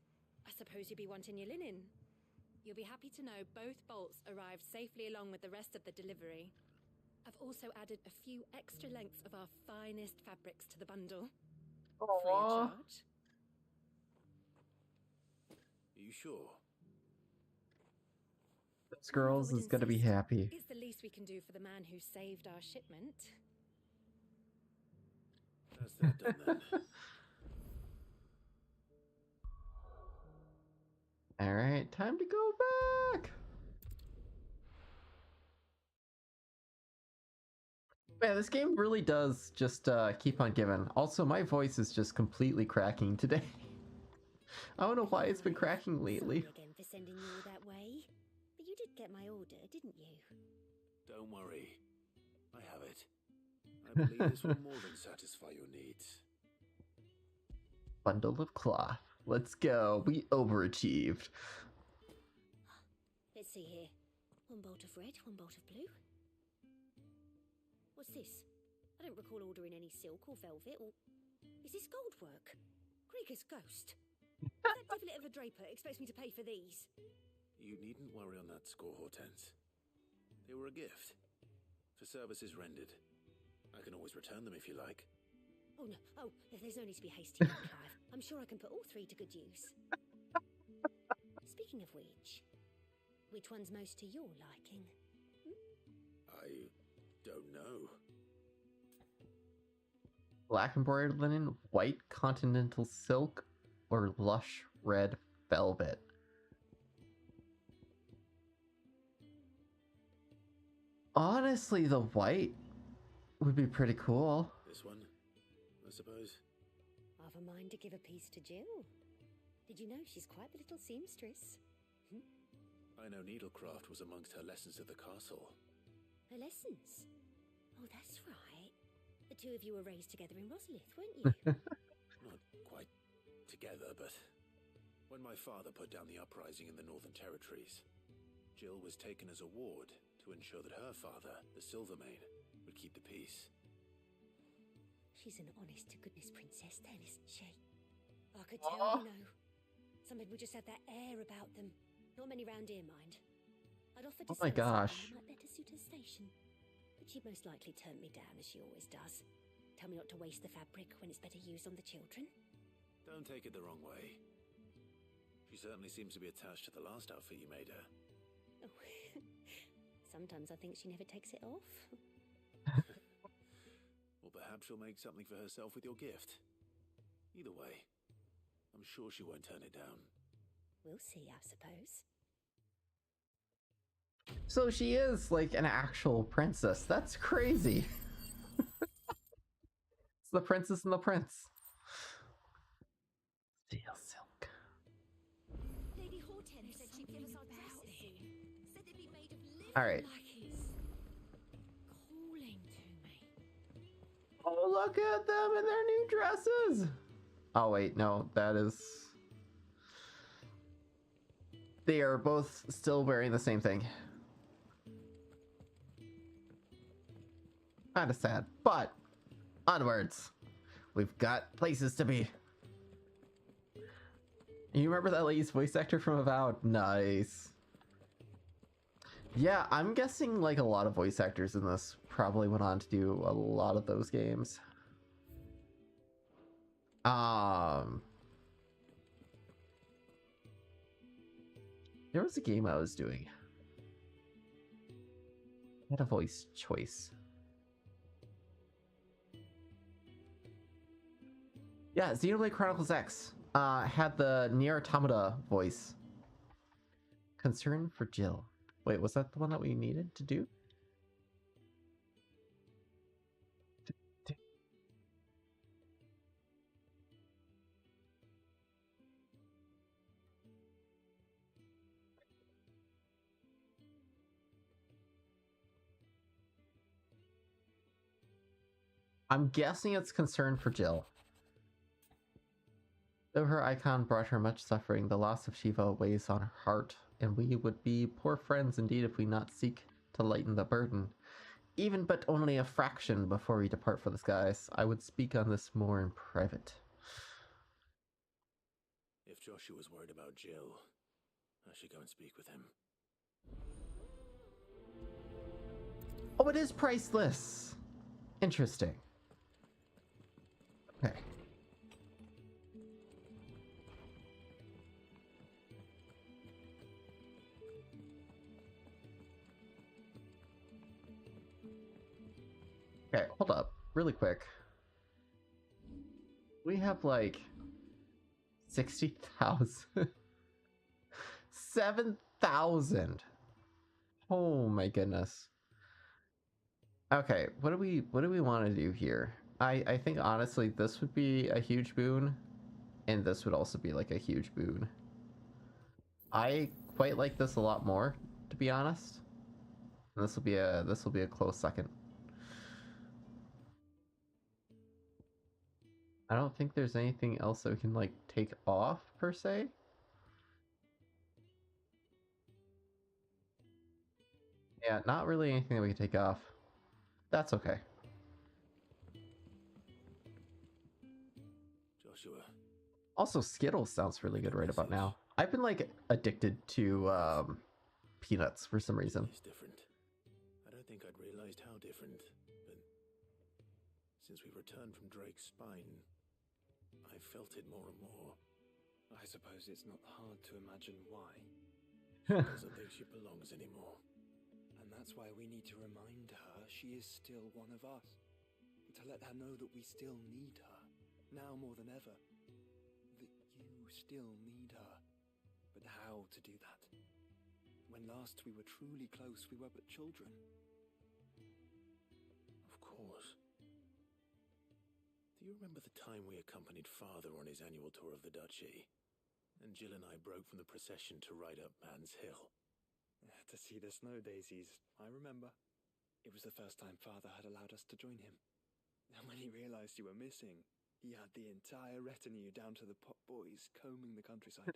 J: I suppose you'll be wanting your linen. You'll be happy to know both bolts arrived safely along with the rest of the delivery. I've also added a few extra lengths of our finest fabrics to the bundle. Free of charge.
B: Are you sure?
A: Those girls is gonna be happy.
J: It's the least we can do for the man who saved our shipment.
B: How's that done then?
A: Alright, time to go back. Man, this game really does just keep on giving. Also, my voice is just completely cracking today. I don't know why it's been cracking lately.
I: Sorry again for sending you all that way. But you did get my order, didn't you?
B: Don't worry. I have it. I believe this will more than satisfy your needs.
A: Bundle of cloth. Let's go. We overachieved.
I: Let's see here. One bolt of red, one bolt of blue. What's this? I don't recall ordering any silk or velvet or... Is this gold work? Krieger's ghost. That devil of a draper expects me to pay for these.
B: You needn't worry on that score, Hortense. They were a gift. For services rendered. I can always return them if you like.
I: Oh no, there's no need to be hasty, Clive. I'm sure I can put all three to good use. Speaking of which one's most to your liking?
B: I don't know.
A: Black embroidered linen, white continental silk, or lush red velvet. Honestly, the white would be pretty cool.
B: This one, I suppose.
I: I've a mind to give a piece to Jill. Did you know she's quite the little seamstress?
B: I know needlecraft was amongst her lessons at the castle.
I: Her lessons? Oh, that's right. The two of you were raised together in Rosalith, weren't you?
B: Not quite together, but when my father put down the uprising in the Northern Territories, Jill was taken as a ward to ensure that her father, the Silvermane, would keep the peace.
I: She's an honest-to-goodness princess then, isn't she? I could tell, you know. Some people just have that air about them. Not many round here, mind. I'd offered to
A: Oh my
I: sell someone
A: gosh.
I: who might better suit her station. But she'd most likely turn me down, as she always does. Tell me not to waste the fabric when it's better used on the children.
B: Don't take it the wrong way. She certainly seems to be attached to the last outfit you made her.
I: Oh. Sometimes I think she never takes it off.
B: Or perhaps she'll make something for herself with your gift. Either way, I'm sure she won't turn it down.
I: We'll see, I suppose.
A: So she is like an actual princess. That's crazy. It's the princess and the prince. Steel silk.
I: Lady Hortense said she'd give us our dresses soon. Said they'd be made of living
A: All right.
I: like he's calling to me.
A: Oh, look at them in their new dresses. Oh wait, no, that is. They are both still wearing the same thing. Kind of sad, but onwards. We've got places to be. You remember that lady's voice actor from Avowed? Nice. Yeah, I'm guessing like a lot of voice actors in this probably went on to do a lot of those games. There was a game I was doing. I had a voice choice. Yeah, Xenoblade Chronicles X had the Nier Automata voice. Concern for Jill. Wait, was that the one that we needed to do? I'm guessing it's concern for Jill. Though her icon brought her much suffering, the loss of Shiva weighs on her heart, and we would be poor friends indeed if we not seek to lighten the burden. Even but only a fraction before we depart for the skies. I would speak on this more in private.
B: If Joshua's worried about Jill, I should go and speak with him.
A: Oh, it is priceless. Interesting. Okay. Okay, hold up. Really quick. We have like 60,000. 7,000. Oh my goodness. Okay, what do we want to do here? I think honestly this would be a huge boon, and this would also be like a huge boon. I quite like this a lot more, to be honest. And this will be a close second. I don't think there's anything else that we can like take off per se. Yeah, not really anything that we can take off. That's okay.
B: Joshua.
A: Also, Skittles sounds really good right about now. I've been like addicted to peanuts for some reason.
B: It's different. I don't think I'd realized how different, but since we returned from Drake's spine, I felt it more and more. I suppose it's not hard to imagine why. She doesn't think she belongs anymore.
L: And that's why we need to remind her she is still one of us. To let her know that we still need her, now more than ever. That you still need her. But how to do that? When last we were truly close, we were but children.
B: Of course. Do you remember the time we accompanied Father on his annual tour of the Duchy? And Jill and I broke from the procession to ride up Man's Hill.
L: To see the snow daisies, I remember. It was the first time Father had allowed us to join him. And when he realized you were missing, he had the entire retinue down to the pot boys combing the countryside.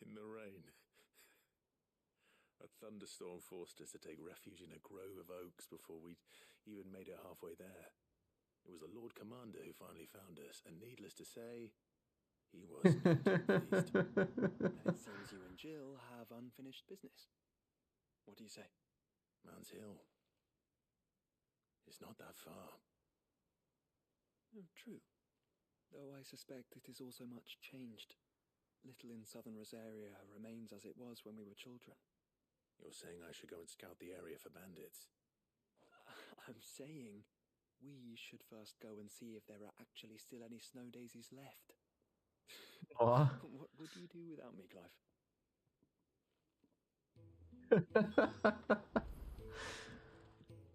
B: In the rain. A thunderstorm forced us to take refuge in a grove of oaks before we'd even made it halfway there. It was the Lord Commander who finally found us, and needless to say, he was not pleased.
L: And it seems you and Jill have unfinished business. What do you say?
B: Man's Hill. It's not that far.
L: Oh, true. Though I suspect it is also much changed. Little in southern Rosaria remains as it was when we were children.
B: You're saying I should go and scout the area for bandits?
L: I'm saying we should first go and see if there are actually still any snow daisies left.
A: What
L: would you do without me, Clive?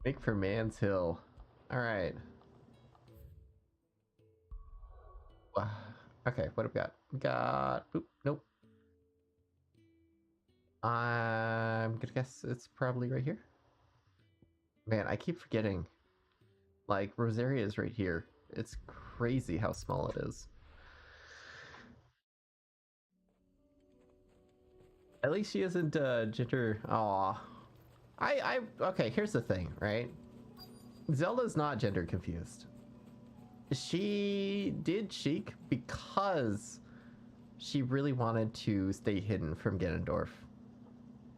A: Make for Man's Hill. Alright. Okay, what have we got? We got... Oop, nope. I'm gonna guess it's probably right here. Man, I keep forgetting. Like, Rosaria is right here. It's crazy how small it is. At least she isn't Ginger. Aw. Okay, here's the thing, right? Zelda's not gender confused. She did Sheik because she really wanted to stay hidden from Ganondorf.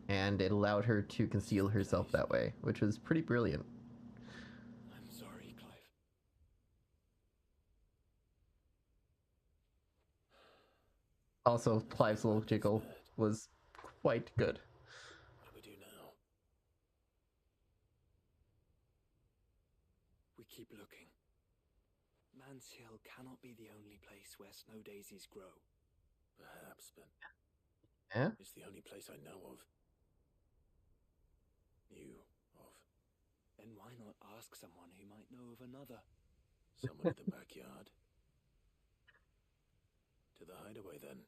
A: And it allowed her to conceal herself that way, which was pretty brilliant.
L: I'm sorry, Clive.
A: Also, Clive's little jiggle was quite good.
B: What do we do now?
L: We keep looking. Man's Hill cannot be the only place where snow daisies grow.
B: Perhaps, but
A: yeah?
B: It's the only place I know of. Knew of.
L: Then why not ask someone who might know of another?
B: Someone in the backyard. To the hideaway, then.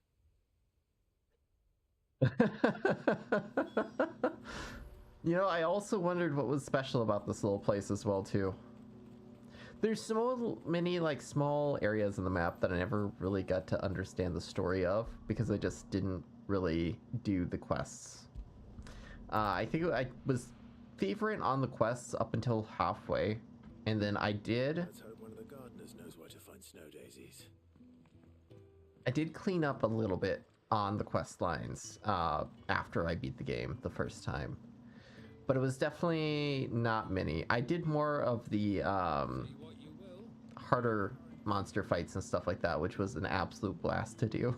A: You know, I also wondered what was special about this little place as well, too. There's so many, like, small areas in the map that I never really got to understand the story of, because I just didn't really do the quests. I think I was favoring on the quests up until halfway, and then I did...
B: Let's hope one of the gardeners knows where to find snow daisies.
A: I did clean up a little bit on the quest lines after I beat the game the first time. But it was definitely not many. I did more of the harder monster fights and stuff like that, which was an absolute blast to do.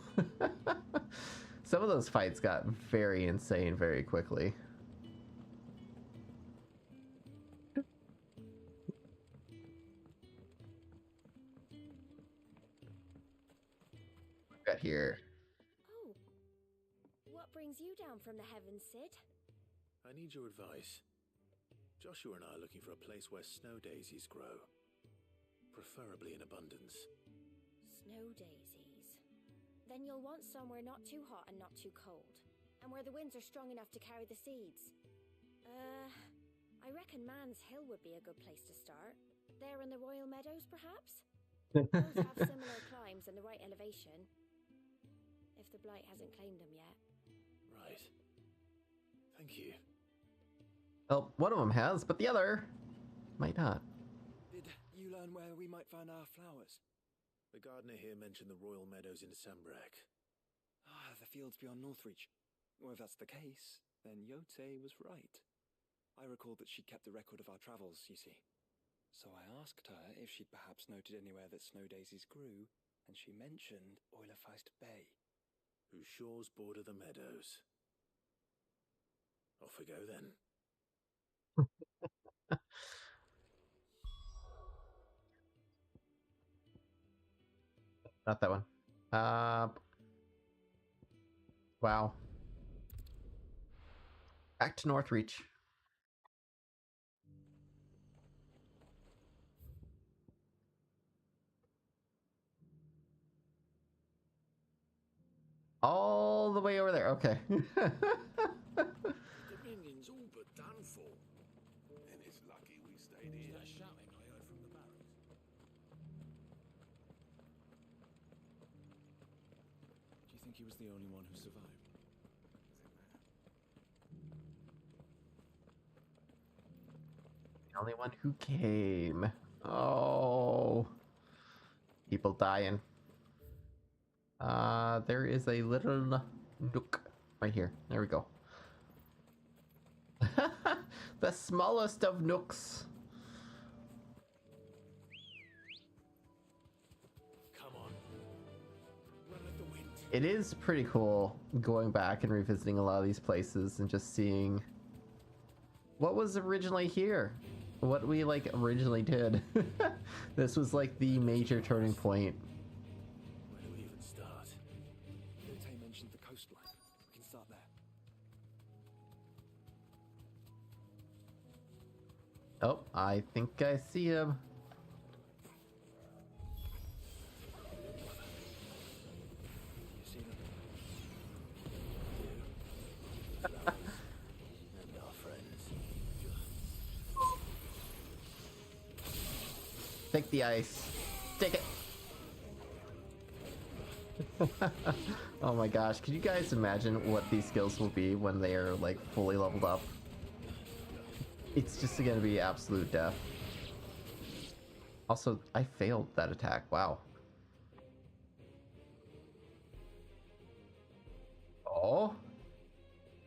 A: Some of those fights got very insane very quickly. Got here.
I: Oh, what brings you down from the heavens, Sid?
B: I need your advice. Joshua and I are looking for a place where snow daisies grow. Preferably in abundance.
I: Snow daisies. Then you'll want somewhere not too hot and not too cold. And where the winds are strong enough to carry the seeds. I reckon Man's Hill would be a good place to start. There in the Royal Meadows, perhaps? Both have similar climbs and the right elevation. If the Blight hasn't claimed them yet.
B: Right. Thank you.
A: Well, one of them has, but the other might not.
L: Did you learn where we might find our flowers?
B: The gardener here mentioned the Royal Meadows in Sembrak.
L: Ah, the fields beyond Northreach. Well, if that's the case, then Yote was right. I recalled that she'd kept the record of our travels, you see. So I asked her if she'd perhaps noted anywhere that snow daisies grew, and she mentioned Oilerfeist Bay.
B: Whose shores border the meadows. Off we go then.
A: Not that one. Wow. Back to Northreach. All the way over there. Okay.
B: Dominion's all but done for.
E: And it's lucky we stayed here.
B: That shouting I heard from the barracks.
L: Do you think he was the only one who survived?
A: The only one who came. Oh. People dying. There is a little nook right here. There we go. The smallest of nooks.
B: Come on. Run with the wind.
A: It is pretty cool going back and revisiting a lot of these places and just seeing what was originally here. What we like originally did. This was like the major turning point.
B: Where do we even start?
L: Yote mentioned the coastline. We can start there.
A: Oh, I think I see him.
L: You see them?
B: And our friends.
A: Take the ice. Take it. Oh my gosh, can you guys imagine what these skills will be when they are like fully leveled up? It's just gonna be absolute death. Also, I failed that attack. Wow. Oh.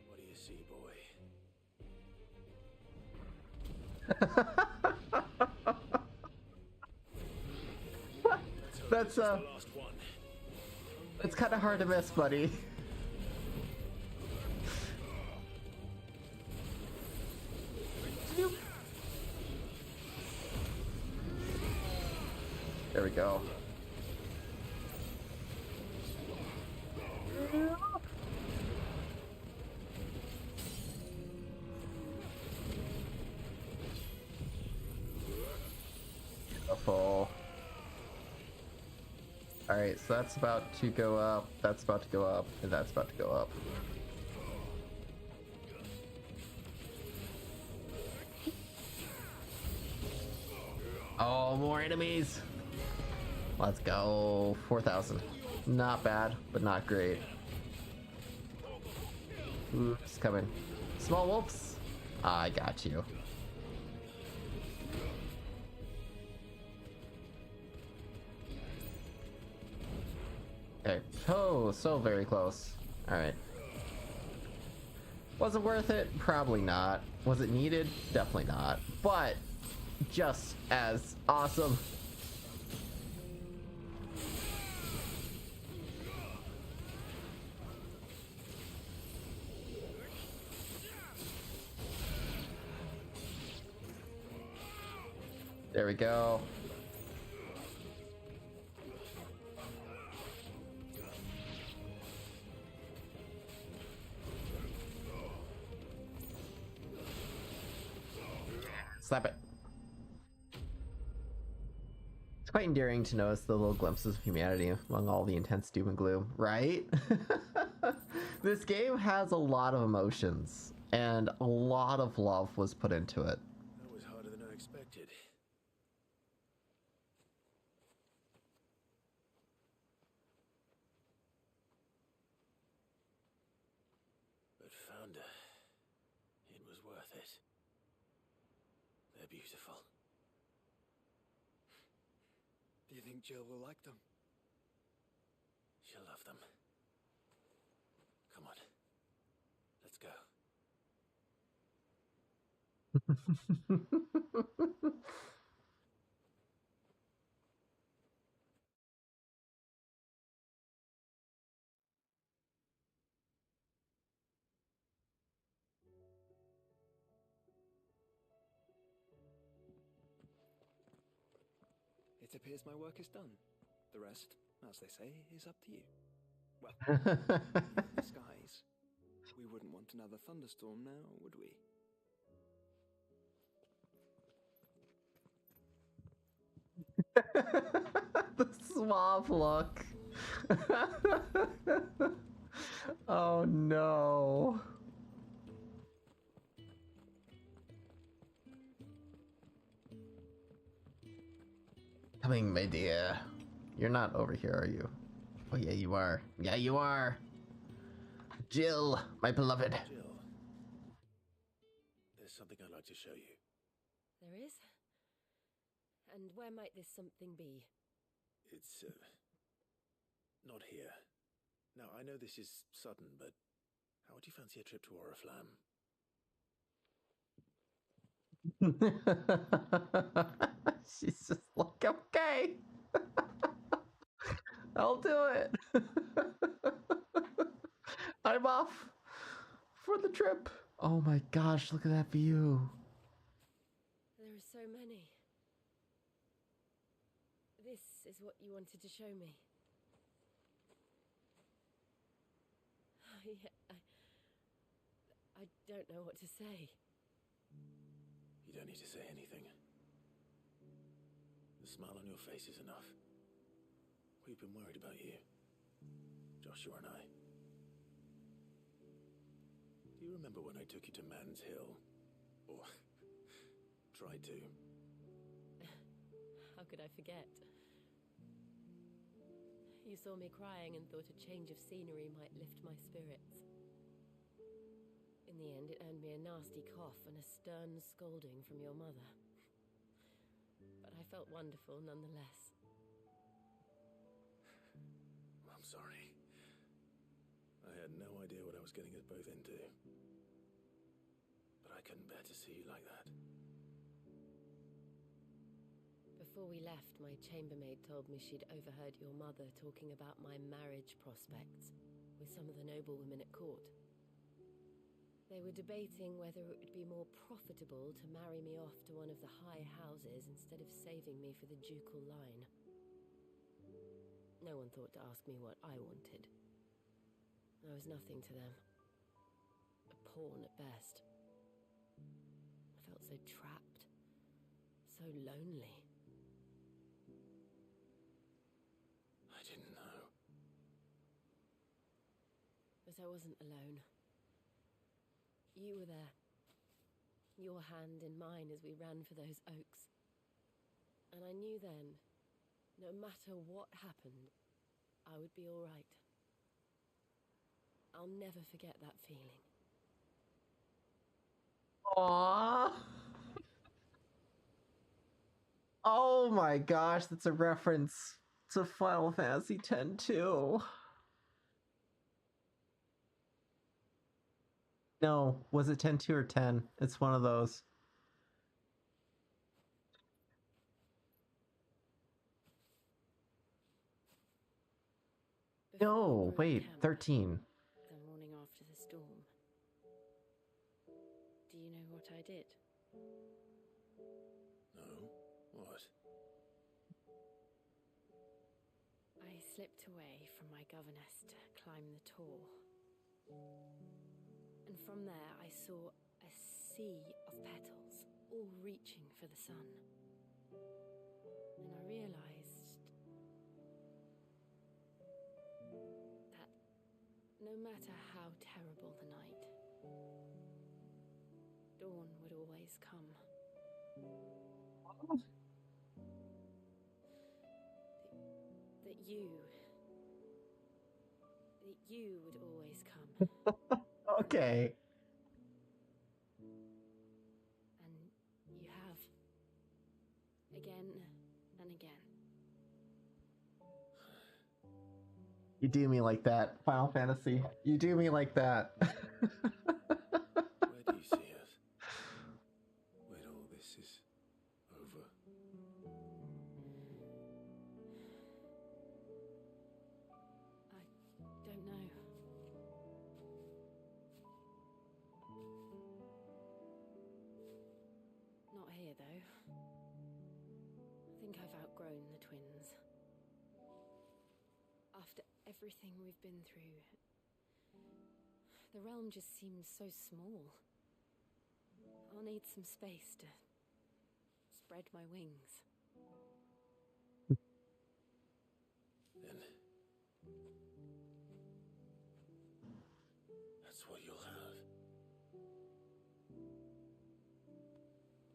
B: What do you see, boy?
A: That's
B: the last one.
A: It's kind of hard to miss, buddy. There we go. Beautiful. Alright, so that's about to go up, that's about to go up, and that's about to go up. Oh, more enemies! Let's go. 4,000. Not bad, but not great. Oops, coming. Small wolves! I got you. Okay. Oh, so very close. Alright. Was it worth it? Probably not. Was it needed? Definitely not. But just as awesome. There we go. Slap it. It's quite endearing to notice the little glimpses of humanity among all the intense doom and gloom, right? This game has a lot of emotions, and a lot of love was put into it.
B: That was harder than I expected. But Founder, it was worth it. They're beautiful.
L: Do you think Jill will like them?
B: She'll love them. Come on. Let's go.
L: It appears my work is done. The rest, as they say, is up to you. Well, the skies. We wouldn't want another thunderstorm now, would we?
A: The suave look. Oh no. Coming, my dear. You're not over here, are you? Oh yeah, you are. Yeah, you are. Jill, my beloved.
B: Jill, there's something I'd like to show you.
D: There is? And where might this something be?
B: It's, not here. Now, I know this is sudden, but how would you fancy a trip to Oriflamme?
A: She's just like, okay. I'll do it. I'm off for the trip. Oh my gosh, look at that view.
D: There are so many. This is what you wanted to show me. I don't know what to say.
B: You don't need to say anything. The smile on your face is enough. We've been worried about you, Joshua and I. Do you remember when I took you to Man's Hill? Or tried to?
D: How could I forget? You saw me crying and thought a change of scenery might lift my spirits. In the end, it earned me a nasty cough and a stern scolding from your mother. But I felt wonderful nonetheless.
B: I'm sorry. I had no idea what I was getting us both into. But I couldn't bear to see you like that.
D: Before we left, my chambermaid told me she'd overheard your mother talking about my marriage prospects with some of the noblewomen at court. They were debating whether it would be more profitable to marry me off to one of the high houses instead of saving me for the ducal line. No one thought to ask me what I wanted. I was nothing to them. A pawn at best. I felt so trapped, so lonely.
B: I didn't know.
D: But I wasn't alone. You were there. Your hand in mine as we ran for those oaks. And I knew then, no matter what happened, I would be all right. I'll never forget that feeling.
A: Aww. Oh my gosh, that's a reference to Final Fantasy X too. No, was it 10-2 or 10? It's one of those. No, wait, 13.
D: The morning after the storm. Do you know what I did?
B: No? What?
D: I slipped away from my governess to climb the tor. And from there I saw a sea of petals,
J: all reaching for the sun. And I realized that no matter how terrible the night, dawn would always come. That you would always come.
A: Okay.
J: And you have. Again and again.
A: You do me like that, Final Fantasy. You do me like that.
B: Where do you see us? When all this is over?
J: I don't know. Not here, though. I think I've outgrown the twins. After everything we've been through, the realm just seems so small. I'll need some space to spread my wings.
B: Then that's what you'll have.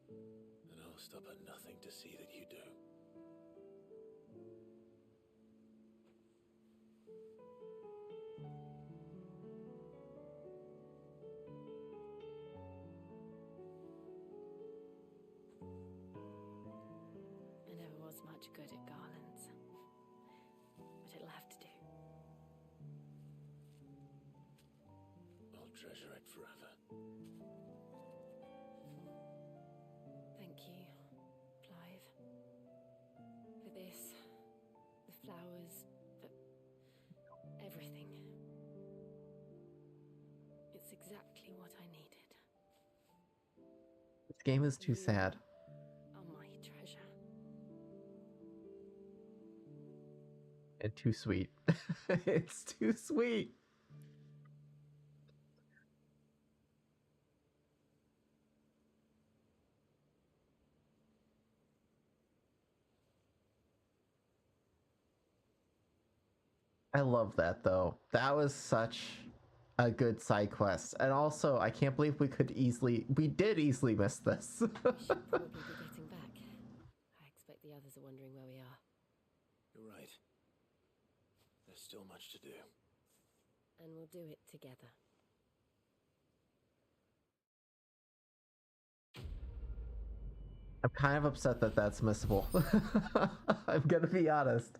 B: And I'll stop at nothing to see that you do.
J: I never was much good at garlands, but it'll have to do.
B: I'll treasure it forever.
J: Thank you, Clive. For this, the flowers, for everything. It's exactly what I needed.
A: This game is too sad.
J: Oh, my treasure.
A: And too sweet. It's too sweet. I love that though. That was such a good side quest. And also, I can't believe we did easily miss this.
J: We should probably be getting back. I expect the others are wondering where we are.
B: You're right. There's still much to do.
J: And we'll do it together.
A: I'm kind of upset that that's missable. I'm gonna be honest.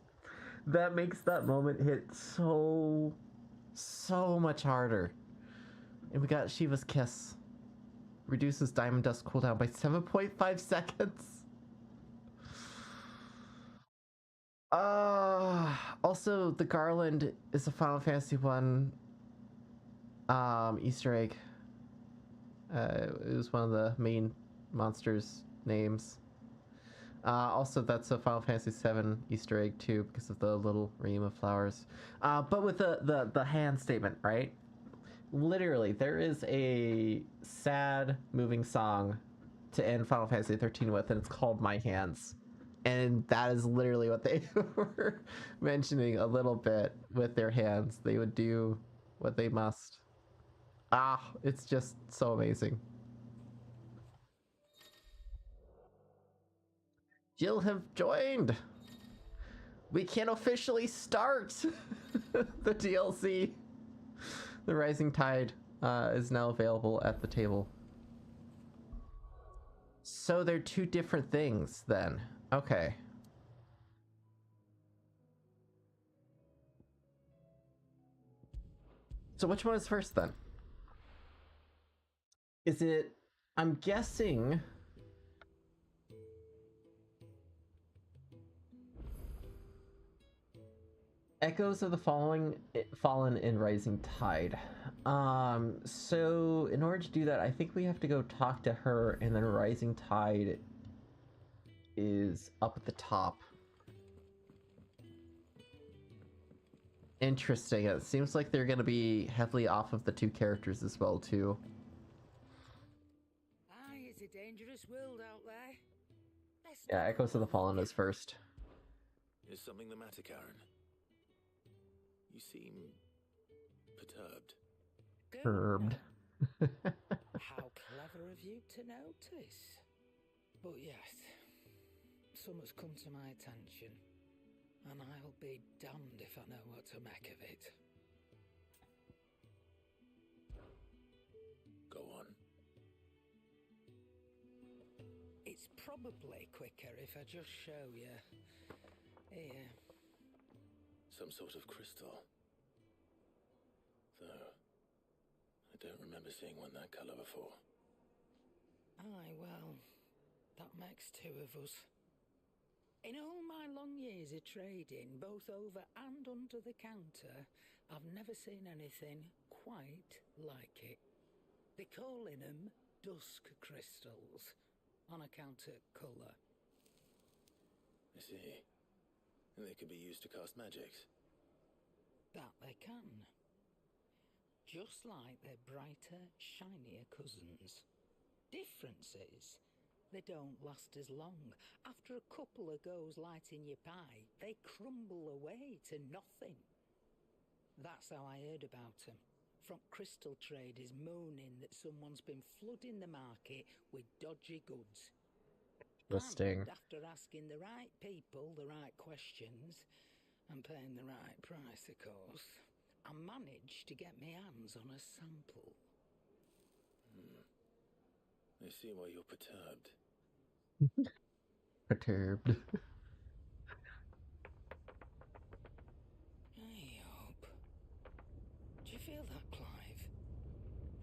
A: That makes that moment hit so much harder. And we got Shiva's Kiss. Reduces Diamond Dust cooldown by 7.5 seconds. Also, the garland is a Final Fantasy 1 Easter egg. It was one of the main monsters' names. Also, that's a Final Fantasy 7 Easter egg too, because of the little ream of flowers. But with the hand statement, right? Literally, there is a sad, moving song to end Final Fantasy 13 with, and it's called "My Hands," and that is literally what they were mentioning a little bit with their hands. They would do what they must. It's just so amazing. You'll have joined. We can officially start the DLC. The Rising Tide is now available at the table. So they're two different things then. Okay. So which one is first then? Is it, I'm guessing, Echoes of the Fallen in Rising Tide. So in order to do that, I think we have to go talk to her, and then Rising Tide is up at the top. Interesting. It seems like they're going to be heavily off of the two characters as well, too.
G: Aye, it's a dangerous world
A: Yeah, Echoes of the Fallen is first.
E: Is something the matter, Karen? You seem perturbed.
A: Perturbed.
G: How clever of you to notice. But yes, something's come to my attention, and I'll be damned if I know what to make of it.
E: Go on.
G: It's probably quicker if I just show you. Here.
E: Some sort of crystal. Though, I don't remember seeing one that colour before.
G: Aye, well, that makes two of us. In all my long years of trading, both over and under the counter, I've never seen anything quite like it. They're calling them dusk crystals, on account of colour.
E: I see. And they could be used to cast magics.
G: That they can. Just like their brighter, shinier cousins. Difference is, they don't last as long. After a couple of goes lighting your pie, they crumble away to nothing. That's how I heard about them. From crystal traders moaning that someone's been flooding the market with dodgy goods.
A: Interesting.
G: And after asking the right people the right questions, and paying the right price, of course, I managed to get my hands on a sample.
E: I see why you're perturbed.
A: Perturbed.
G: I hope. Do you feel that, Clive?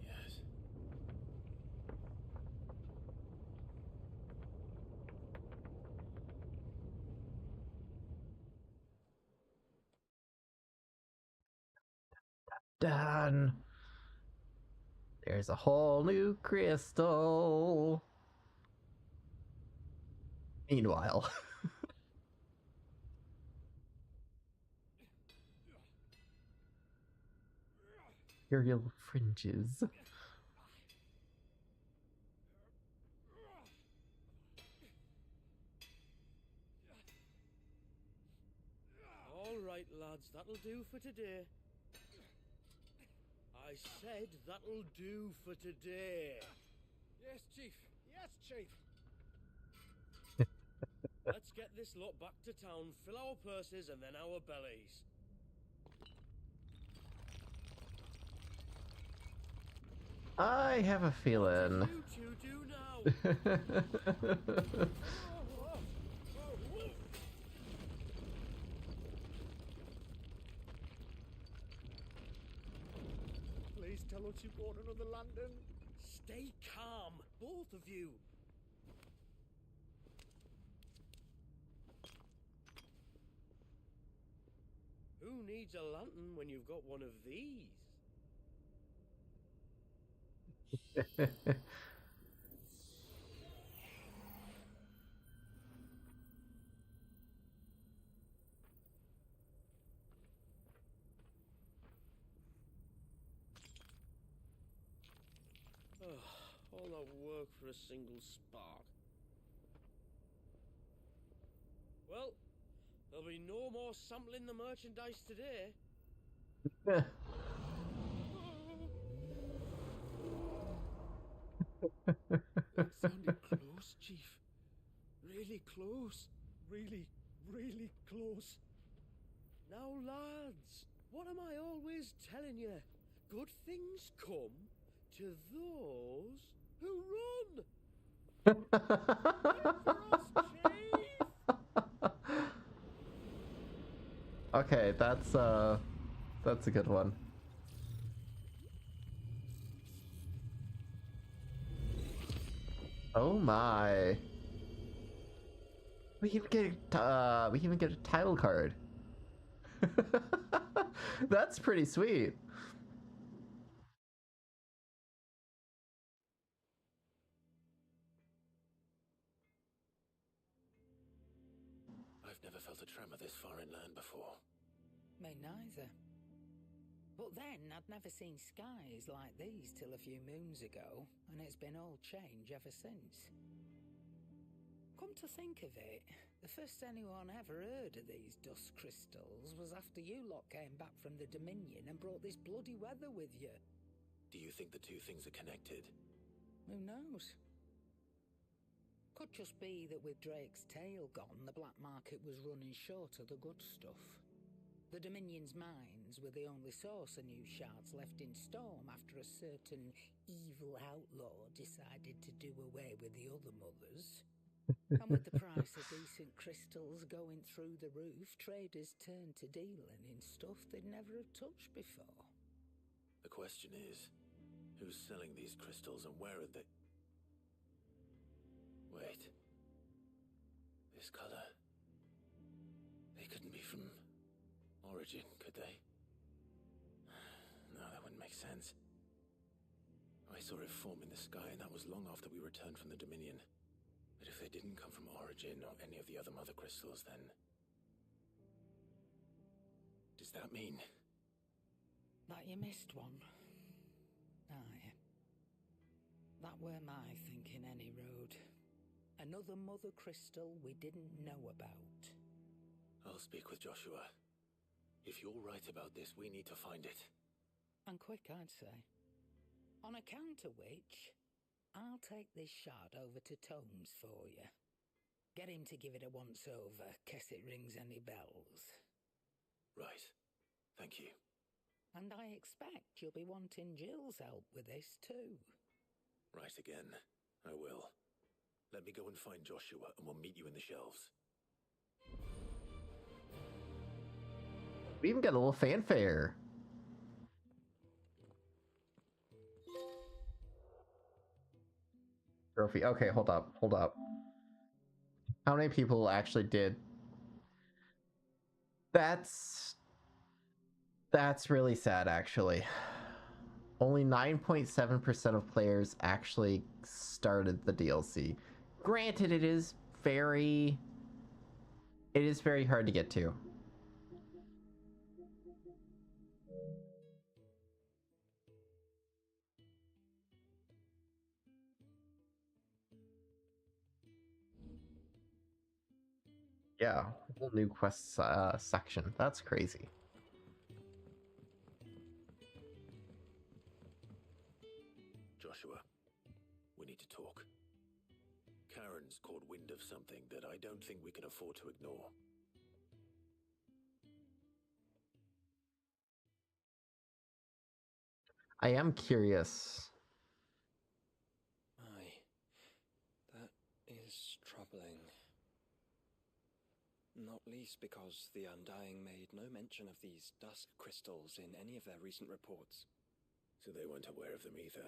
E: Yes.
A: Done. There's a whole new crystal. Meanwhile. Imperial fringes.
K: All right, lads, that'll do for today. I said that'll do for today.
F: Yes, Chief. Yes, Chief.
K: Let's get this lot back to town, fill our purses and then our bellies.
A: I have a feeling.
K: What did you two do now?
F: Please tell us you bought another lantern.
K: Stay calm, both of you. Who needs a lantern when you've got one of these? All that work for a single spark. Well, there'll be no more sampling the merchandise today.
L: That sounded close, Chief. Really close.
F: Really, really close.
K: Now, lads, what am I always telling you? Good things come to those who run.
A: Okay, that's a good one. Oh my. We can get a title card. That's pretty sweet.
E: I've never felt a tremor this far inland before.
G: Me neither. But then I'd never seen skies like these till a few moons ago, and it's been all change ever since. Come come to think of it, the first anyone ever heard of these dust crystals was after you lot came back from the Dominion and brought this bloody weather with you.
E: Do you think the two things are connected?
G: Who knows? Could just be that with Drake's tail gone, the black market was running short of the good stuff. The Dominion's mines were the only source of new shards left in Storm after a certain evil outlaw decided to do away with the other mothers. And with the price of decent crystals going through the roof, traders turned to dealing in stuff they'd never have touched before.
E: The question is, who's selling these crystals and where are they? Wait. This color. They couldn't be from Origin, could they? No, that wouldn't make sense. I saw it form in the sky, and that was long after we returned from the Dominion. But if they didn't come from Origin or any of the other mother crystals, then... does that mean...
G: that you missed one? Aye. That were my thinking, any road. Another mother crystal we didn't know about.
E: I'll speak with Joshua. If you're right about this, we need to find it.
G: And quick, I'd say. On account of which, I'll take this shard over to Tomes for you. Get him to give it a once-over, case it rings any bells.
E: Right. Thank you.
G: And I expect you'll be wanting Jill's help with this too.
E: Right again. I will. Let me go and find Joshua, and we'll meet you in the shelves.
A: We even got a little fanfare. Trophy. Okay, hold up. How many people actually did? That's really sad, actually. Only 9.7% of players actually started the DLC. Granted, it is very hard to get to. Yeah, whole new quest section. That's crazy.
E: Joshua, we need to talk. Karen's caught wind of something that I don't think we can afford to ignore.
A: I am curious.
L: Aye, that is troubling. Not least because the Undying made no mention of these dusk crystals in any of their recent reports.
E: So they weren't aware of them either.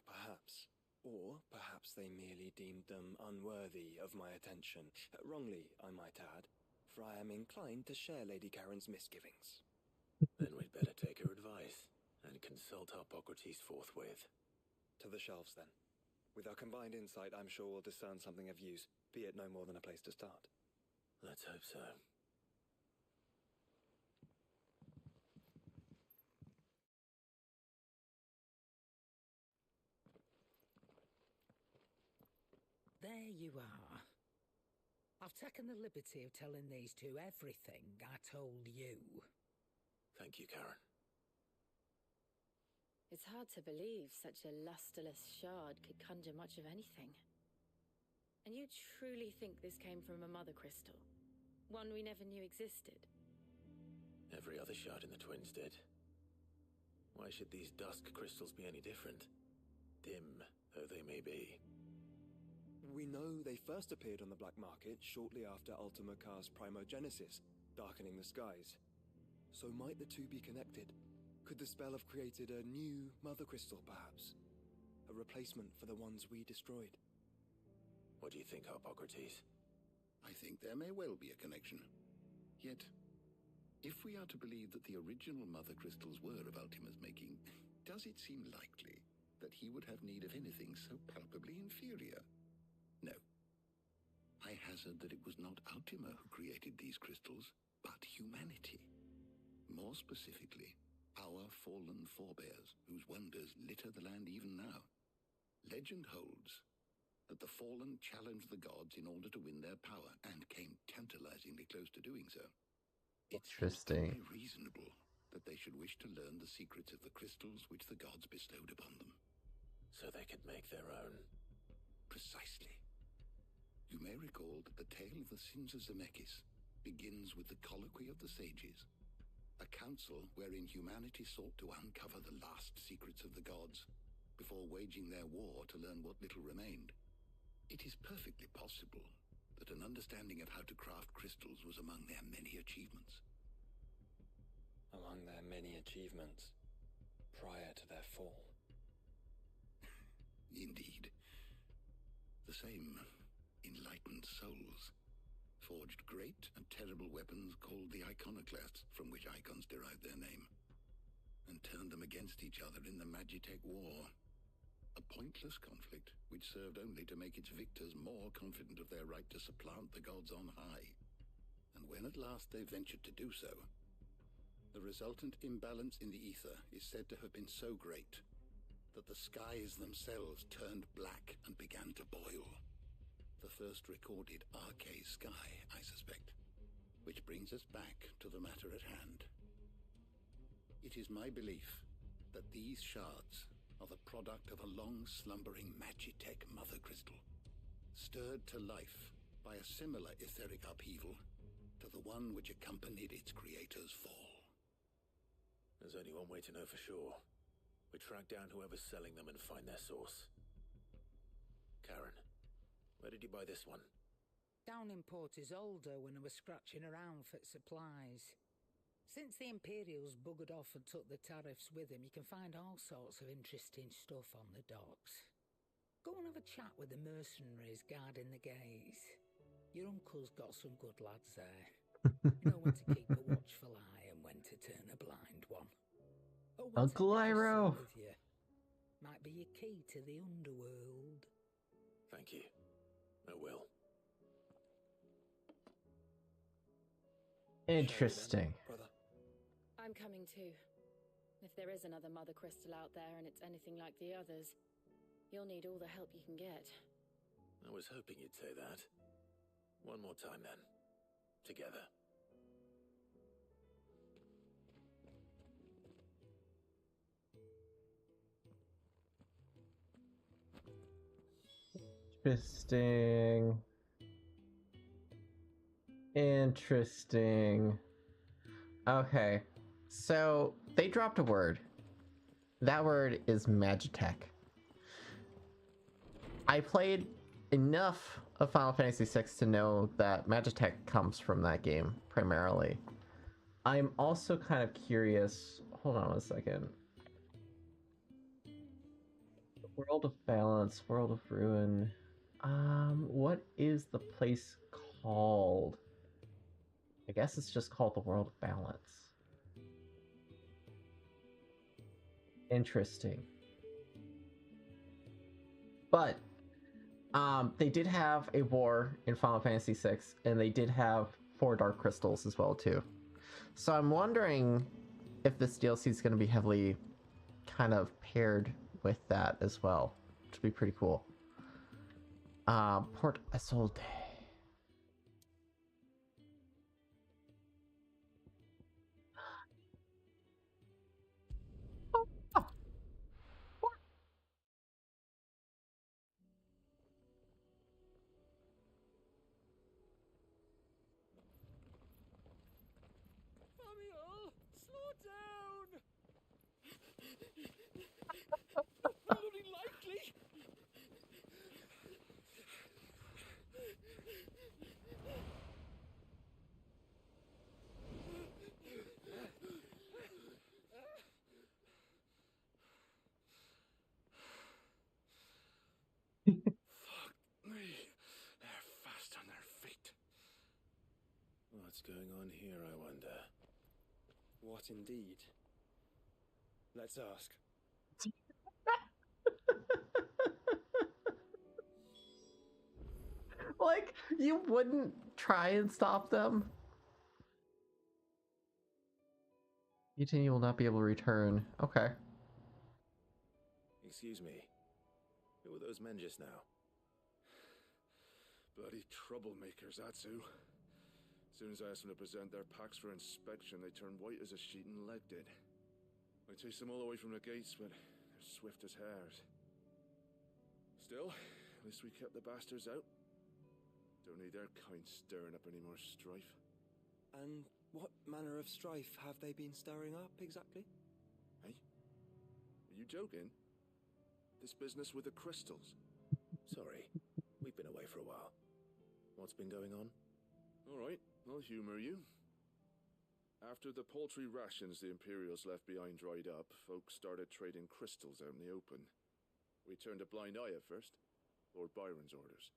L: Perhaps. Or perhaps they merely deemed them unworthy of my attention. Wrongly, I might add, for I am inclined to share Lady Karen's misgivings.
E: Then we'd better take her advice and consult Harpocrates forthwith.
L: To the shelves, then. With our combined insight, I'm sure we'll discern something of use, be it no more than a place to start.
E: Let's hope so.
G: There you are. I've taken the liberty of telling these two everything I told you.
E: Thank you, Karen.
M: It's hard to believe such a lusterless shard could conjure much of anything. And you truly think this came from a mother crystal? One we never knew existed?
E: Every other shard in the Twins did. Why should these dusk crystals be any different? Dim though they may be.
L: We know they first appeared on the black market shortly after Ultima Car's primogenesis, darkening the skies. So might the two be connected? Could the spell have created a new mother crystal, perhaps? A replacement for the ones we destroyed?
E: What do you think, Harpocrates?
N: I think there may well be a connection. Yet, if we are to believe that the original mother crystals were of Ultima's making, does it seem likely that he would have need of anything so palpably inferior? No. I hazard that it was not Ultima who created these crystals, but humanity. More specifically, our fallen forebears, whose wonders litter the land even now. Legend holds that the Fallen challenged the gods in order to win their power, and came tantalizingly close to doing so. It seems
A: Interesting.
N: only reasonable that they should wish to learn the secrets of the crystals which the gods bestowed upon them.
E: So they could make their own.
N: Precisely. You may recall that the tale of the sins of Zemeckis begins with the colloquy of the sages, a council wherein humanity sought to uncover the last secrets of the gods before waging their war to learn what little remained. It is perfectly possible that an understanding of how to craft crystals was among their many achievements.
L: Among their many achievements prior to their fall.
N: Indeed. The same enlightened souls forged great and terrible weapons called the iconoclasts, from which icons derived their name, and turned them against each other in the Magitech War. A pointless conflict which served only to make its victors more confident of their right to supplant the gods on high. And when at last they ventured to do so, the resultant imbalance in the ether is said to have been so great that the skies themselves turned black and began to boil. The first recorded Arcade sky, I suspect. Which brings us back to the matter at hand. It is my belief that these shards are the product of a long-slumbering Magitech mother crystal, stirred to life by a similar etheric upheaval to the one which accompanied its creator's fall.
E: There's only one way to know for sure. We track down whoever's selling them and find their source. Karen, where did you buy this one?
G: Down in Port Isolde when I was scratching around for supplies. Since the Imperials buggered off and took the tariffs with them, you can find all sorts of interesting stuff on the docks. Go and have a chat with the mercenaries guarding the gates. Your uncle's got some good lads there. You know when to keep a watchful eye and when to turn a blind one. Oh,
A: Uncle Iroh!
G: With you. Might be your key to the underworld.
E: Thank you. I will.
A: Interesting.
M: I'm coming too. If there is another Mother Crystal out there and it's anything like the others, you'll need all the help you can get.
E: I was hoping you'd say that. One more time then. Together.
A: Interesting. Interesting. Okay. So, they dropped a word. That word is Magitech. I played enough of Final Fantasy VI to know that Magitech comes from that game, primarily. I'm also kind of curious... Hold on a second. World of Balance, World of Ruin... what is the place called? I guess it's just called the World of Balance. Interesting. But they did have a war in Final Fantasy VI, and they did have 4 Dark Crystals as well too. So I'm wondering if this DLC is going to be heavily kind of paired with that as well, which would be pretty cool. Port Isolde.
K: Amiel, slow down! Probably likely.
L: Fuck me. They're fast on their feet.
E: What's going on here, I wonder?
L: What indeed? Let's ask.
A: Like, you wouldn't try and stop them? Eugenia will not be able to return. Okay.
E: Excuse me. Who were those men just now?
O: Bloody troublemakers, that's who. As soon as I asked them to present their packs for inspection, they turned white as a sheet and legged it. I chased them all away from the gates, but they're swift as hares. Still, at least we kept the bastards out. Don't need their kind stirring up any more strife.
L: And what manner of strife have they been stirring up, exactly?
O: Hey? Are you joking? This business with the crystals?
E: Sorry, we've been away for a while. What's been going on?
O: All right, I'll humor you. After the paltry rations the Imperials left behind dried up, folks started trading crystals out in the open. We turned a blind eye at first. Lord Byron's orders.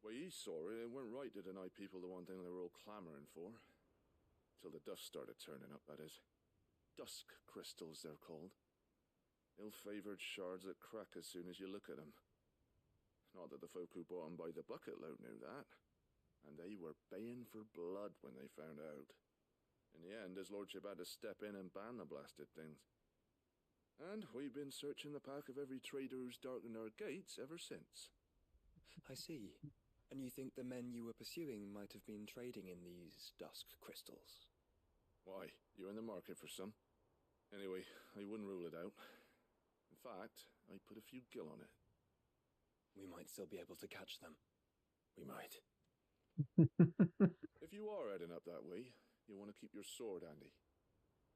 O: Well, he saw it, it weren't right to deny people the one thing they were all clamoring for. Till the dust started turning up, that is. Dusk crystals, they're called. Ill-favored shards that crack as soon as you look at them. Not that the folk who bought them by the bucket load knew that. And they were baying for blood when they found out. In the end, his lordship had to step in and ban the blasted things. And we've been searching the pack of every trader who's darkened our gates ever since.
L: I see. And you think the men you were pursuing might have been trading in these dusk crystals?
O: Why, you're in the market for some. Anyway, I wouldn't rule it out. In fact, I put a few gil on it.
L: We might still be able to catch them.
E: We might.
O: If you are heading up that way, you want to keep your sword handy.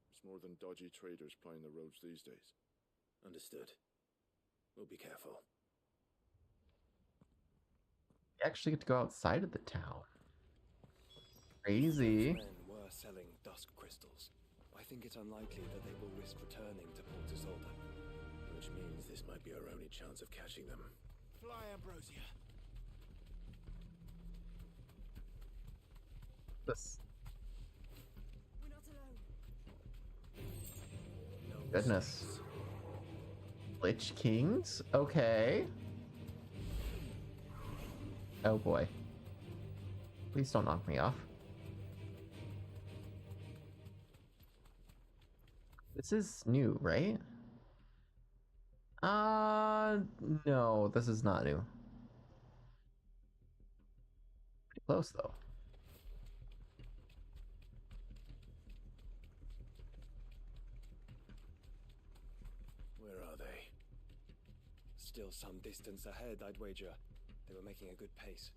O: There's more than dodgy traders plying the roads these days.
E: Understood. We'll be careful.
A: You actually get to go outside of the town. Crazy.
L: Men were selling dusk crystals. I think it unlikely that they will risk returning to Port Isolde.
E: Which means this might be our only chance of catching them.
F: Fly, Ambrosia.
A: This.
J: We're not alone.
A: Goodness. Lich Kings? Okay. Oh boy. Please don't knock me off. This is new, right? No, this is not new. Pretty close though.
E: Where are they?
L: Still some distance ahead, I'd wager. They were making a good pace.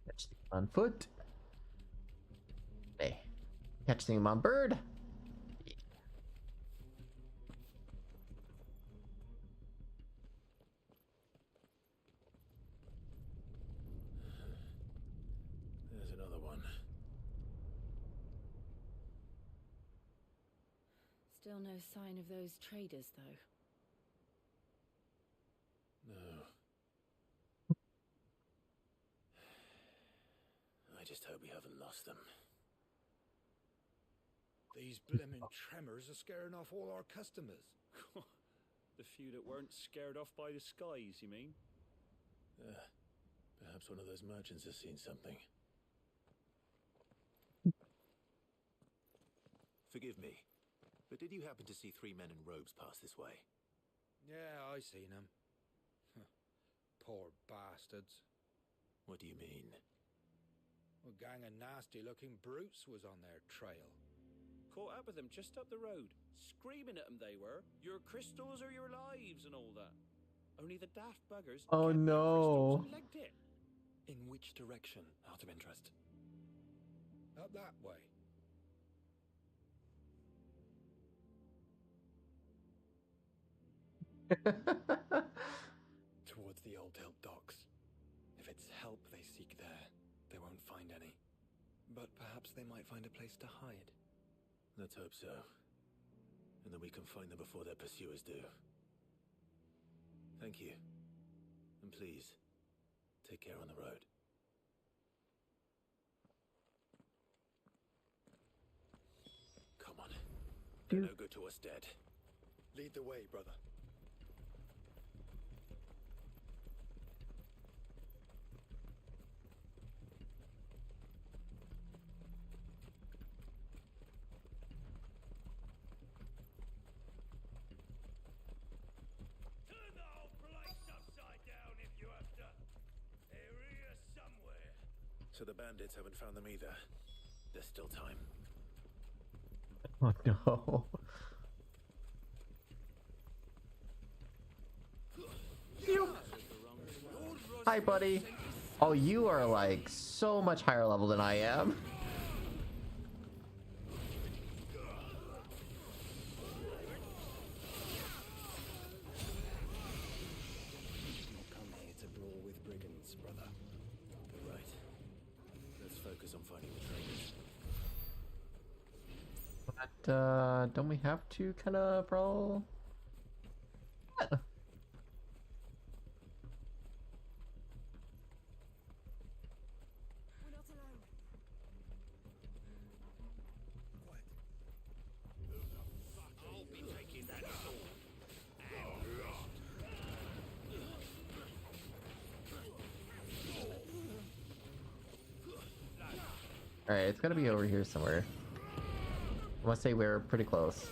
A: Catch them on foot. Hey, catch them on bird.
E: There's another one.
M: Still no sign of those traders, though.
E: No. I just hope we haven't lost them.
P: These blimmin' tremors are scaring off all our customers.
Q: The few that weren't scared off by the skies, you mean?
E: Perhaps one of those merchants has seen something. Forgive me, but did you happen to see 3 men in robes pass this way?
P: Yeah, I seen them. Poor bastards.
E: What do you mean?
P: A gang of nasty-looking brutes was on their trail.
Q: Caught up with them just up the road, screaming at them they were. Your crystals are your lives and all that. Only the daft buggers
A: Oh
Q: kept their
A: no.
Q: crystals and legged it.
L: In which direction, out of interest?
P: Up that way.
L: Towards the Old Hilt docks. If it's help they seek there, they won't find any. But perhaps they might find a place to hide.
E: Let's hope so. And that we can find them before their pursuers do. Thank you. And please, take care on the road. Come on. They're no good to us dead.
P: Lead the way, brother.
F: Turn the
E: So the bandits haven't found them either. There's still time.
A: Oh no. Hi, buddy. Oh, you are like so much higher level than I am.
B: Come here to brawl with brigands, brother.
E: You're right. Let's focus on finding the traitors.
A: But don't we have to kind of brawl? Yeah.
B: I'll be taking that sword.
A: Alright, it's gotta be over here somewhere. I want to say we're pretty close.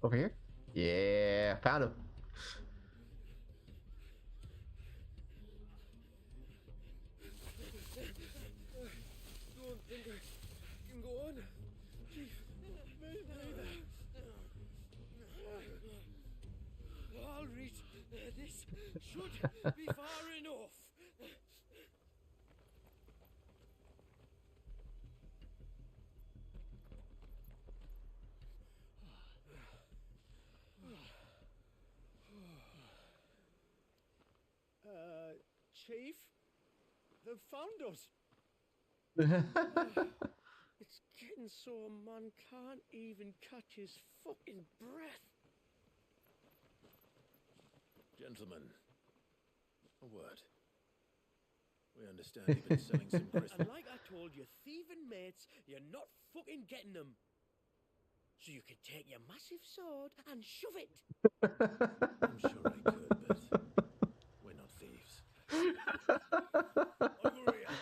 A: Over here? Yeah, found him.
F: Don't think I can go on. Chief, move me. I'll reach. This should be far enough. Chief, they've found us. It's getting so a man can't even catch his fucking breath.
E: Gentlemen, a word. We understand you've been selling some crystals.
F: And like I told your thieving mates, you're not fucking getting them. So you could take your massive sword and shove it.
E: I'm sure I could, but we're not thieves.
F: Over here.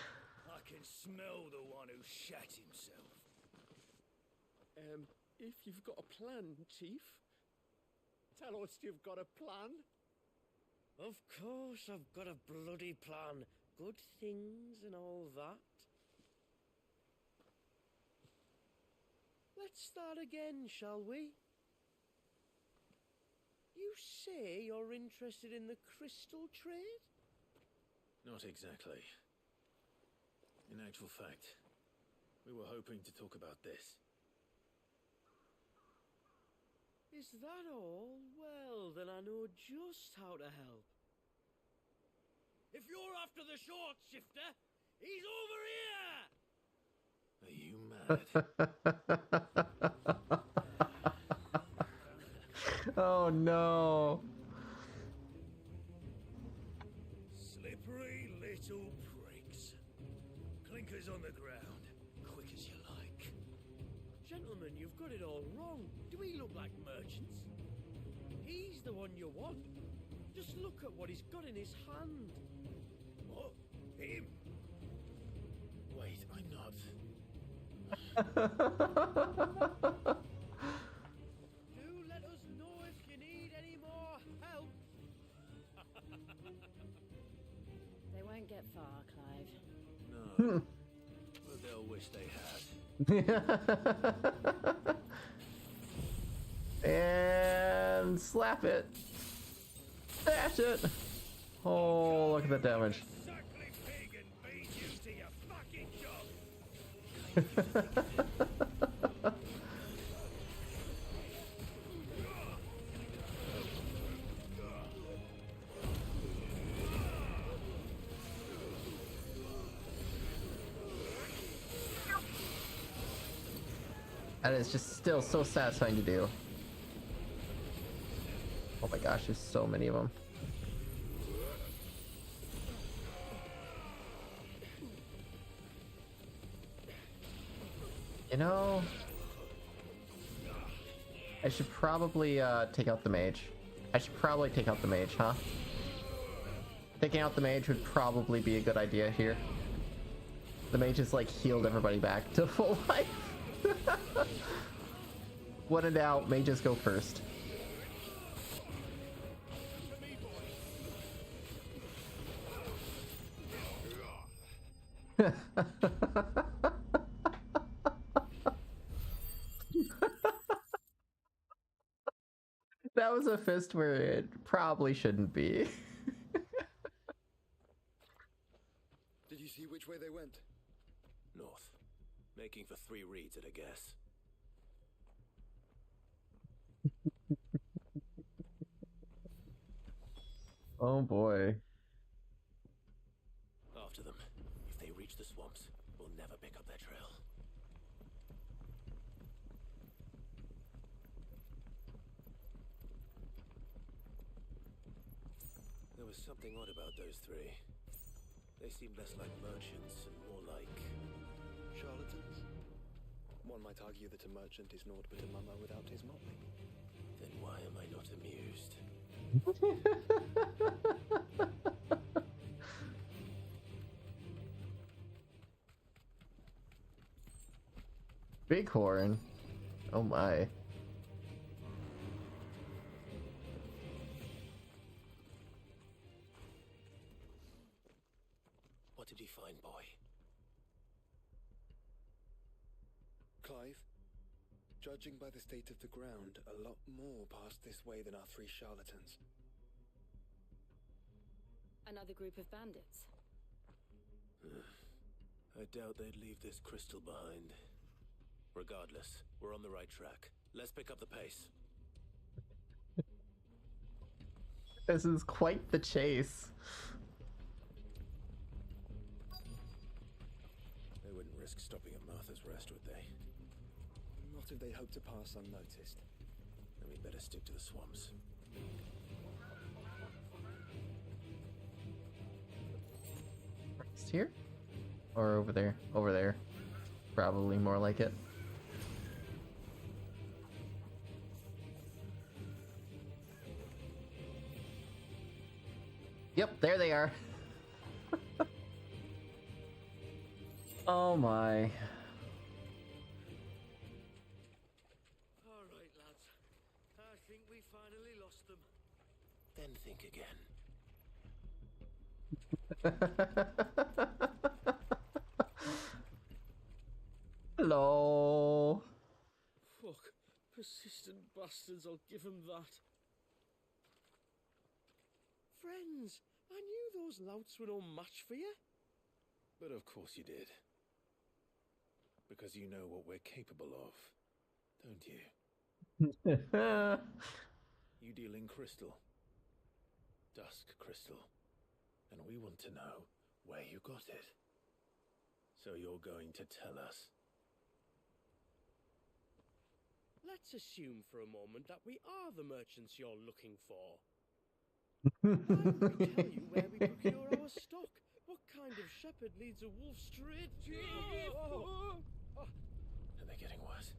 F: I can smell the one who shat himself. If you've got a plan, Chief, tell us you've got a plan. Of course I've got a bloody plan. Good things and all that. Let's start again, shall we? You say you're interested in the crystal trade?
E: Not exactly. In actual fact, we were hoping to talk about this.
F: Is that all? Well, then I know just how to help. If you're after the short shifter, he's over here!
E: Are you mad?
A: Oh no.
F: Slippery little pricks. Clinkers on the ground, quick as you like. Gentlemen, you've got it all wrong. Do we look like merchants? He's the one you want. Just look at what he's got in his hand. What? Him?
E: Wait, I'm not.
F: Do let us know if you need any more help.
M: They won't get far, Clive.
E: No. But they'll wish they had.
A: And slap it. Dash it. Oh, look at the damage. And it's just still so satisfying to do. Oh my gosh, there's so many of them. You know, I should probably take out the mage. I should probably take out the mage, huh? Taking out the mage would probably be a good idea here. The mage has like healed everybody back to full life. When in doubt, mages go first. That was a fist where it probably shouldn't be.
L: Did you see which way they went?
E: North. Making for 3 reeds at a guess.
A: Oh boy.
E: After them. If they reach the swamps, we'll never pick up their trail. There was something odd about those 3. They seemed less like merchants and more like...
L: charlatans? One might argue that a merchant is naught but a mummer without his motley.
E: Then why am I not amused?
A: Bighorn. Oh my.
E: What did you find, boy?
L: Clive, judging by the state of the ground, a lot more passed this way than our 3 charlatans.
M: Another group of bandits.
E: I doubt they'd leave this crystal behind. Regardless, we're on the right track. Let's pick up the pace.
A: This is quite the chase.
E: They wouldn't risk stopping at Martha's Rest, would they?
L: Not if they hope to pass unnoticed.
E: Then we'd better stick to the swamps.
A: Next here? Or over there? Over there. Probably more like it. Yep, there they are. Oh my.
K: Alright, lads. I think we finally lost them.
E: Then think again.
A: Hello.
K: Fuck. Persistent bastards, I'll give them that. Friends, I knew those louts were no match for you.
E: But of course you did. Because you know what we're capable of, don't you? You deal in crystal. Dusk crystal. And we want to know where you got it. So you're going to tell us.
K: Let's assume for a moment that we are the merchants you're looking for. I will tell you where we procure our stock. What kind of shepherd leads a wolf straight to...
E: And they're getting worse.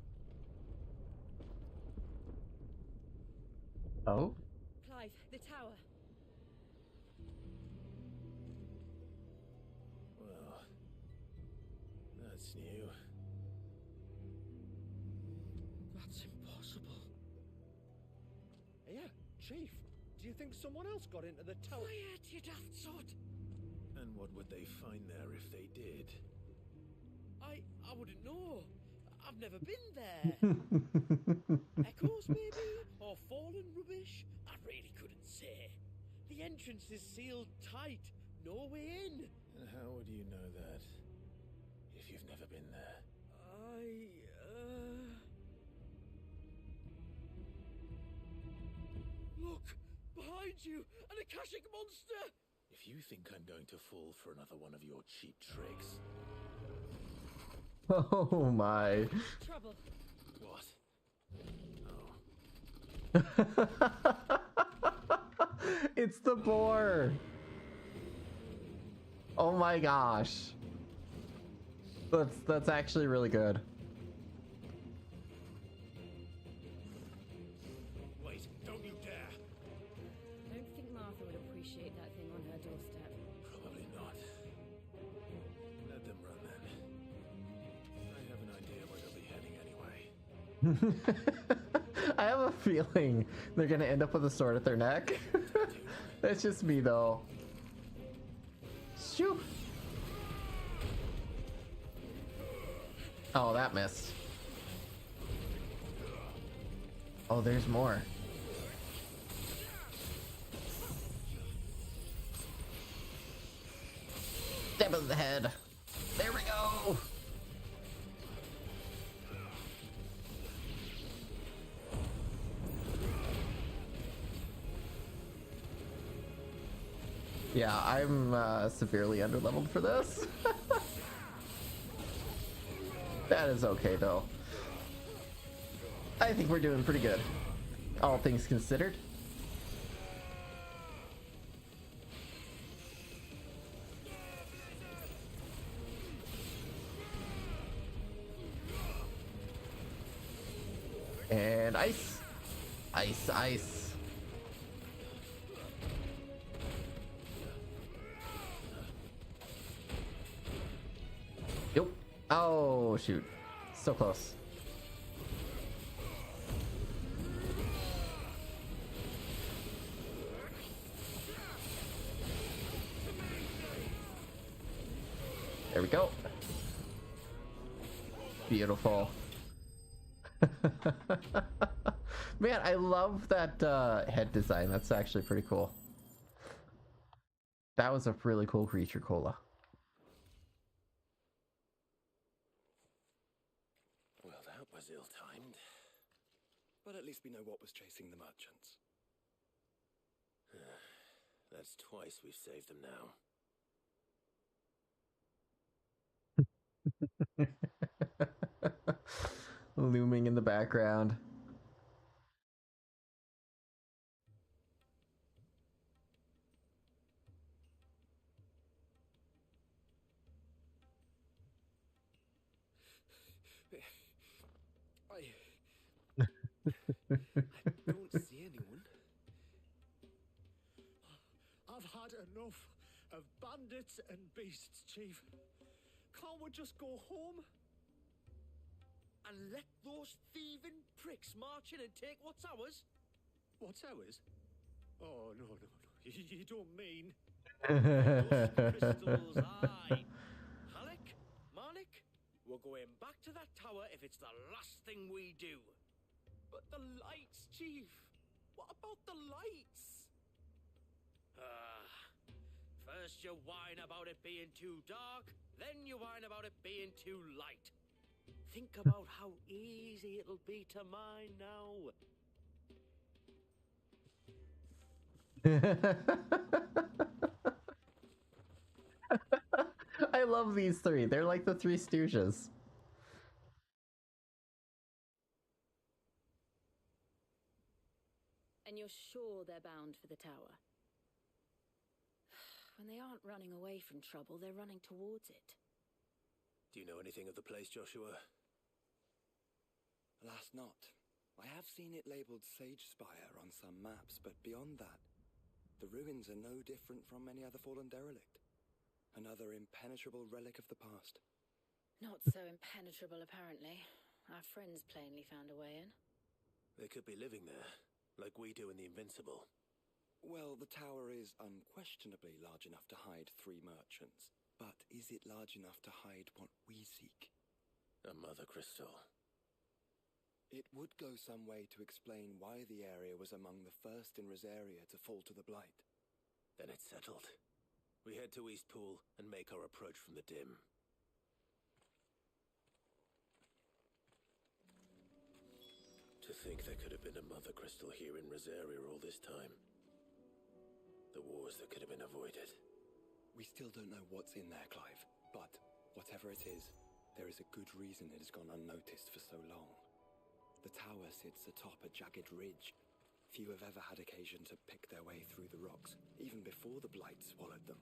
A: Oh?
J: Clive, the tower.
E: Well, that's new.
K: That's impossible. Yeah, Chief. Do you think someone else got into the tower? Quiet, you daft sod!
E: And what would they find there if they did?
K: I wouldn't know. I've never been there. Echoes, maybe? Or fallen rubbish? I really couldn't say. The entrance is sealed tight. No way in.
E: And how would you know that? If you've never been there?
K: Look! Behind you! An Akashic monster!
E: If you think I'm going to fall for another one of your cheap tricks...
A: Oh my.
J: Trouble.
E: What? Oh.
A: It's the boar. Oh my gosh. That's actually really good.
E: Wait, don't you dare!
M: I don't think Martha would appreciate that thing on her doorstep.
A: I have a feeling they're gonna end up with a sword at their neck. That's just me though. Shoot! Oh, that missed. Oh, there's more. Stab of the head. There we go. Yeah, I'm severely underleveled for this. That is okay though. I think we're doing pretty good, all things considered. And ice. Ice, ice. Yep. Oh, shoot. So close. There we go. Beautiful. Man, I love that head design. That's actually pretty cool. That was a really cool creature, Cola.
E: Well, that was ill-timed. But at least we know what was chasing the merchants. That's twice we've saved them now.
A: Looming in the background.
F: I don't see anyone. I've had enough of bandits and beasts, Chief. Can't we just go home?
K: And let those thieving pricks march in and take what's ours?
F: What's ours? Oh, no. You don't mean...
K: Those crystals, aye. Halleck, Marnik, we're going back to that tower if it's the last thing we do. But the lights, Chief. What about the lights? First you whine about it being too dark, then you whine about it being too light. Think about how easy it'll be to mine now.
A: I love these three. They're like the Three Stooges.
M: And you're sure they're bound for the tower? When they aren't running away from trouble, they're running towards it.
E: Do you know anything of the place, Joshua?
L: Alas, not. I have seen it labelled Sage Spire on some maps, but beyond that, the ruins are no different from any other fallen derelict. Another impenetrable relic of the past.
M: Not so impenetrable, apparently. Our friends plainly found a way in.
E: They could be living there, like we do in the Invincible.
L: Well, the tower is unquestionably large enough to hide 3 merchants. But is it large enough to hide what we seek?
E: A Mother Crystal.
L: It would go some way to explain why the area was among the first in Rosaria to fall to the Blight.
E: Then it's settled. We head to Eastpool and make our approach from the dim. To think there could have been a Mother Crystal here in Rosaria all this time. The wars that could have been avoided.
L: We still don't know what's in there, Clive. But whatever it is, there is a good reason it has gone unnoticed for so long. The tower sits atop a jagged ridge. Few have ever had occasion to pick their way through the rocks, even before the Blight swallowed them.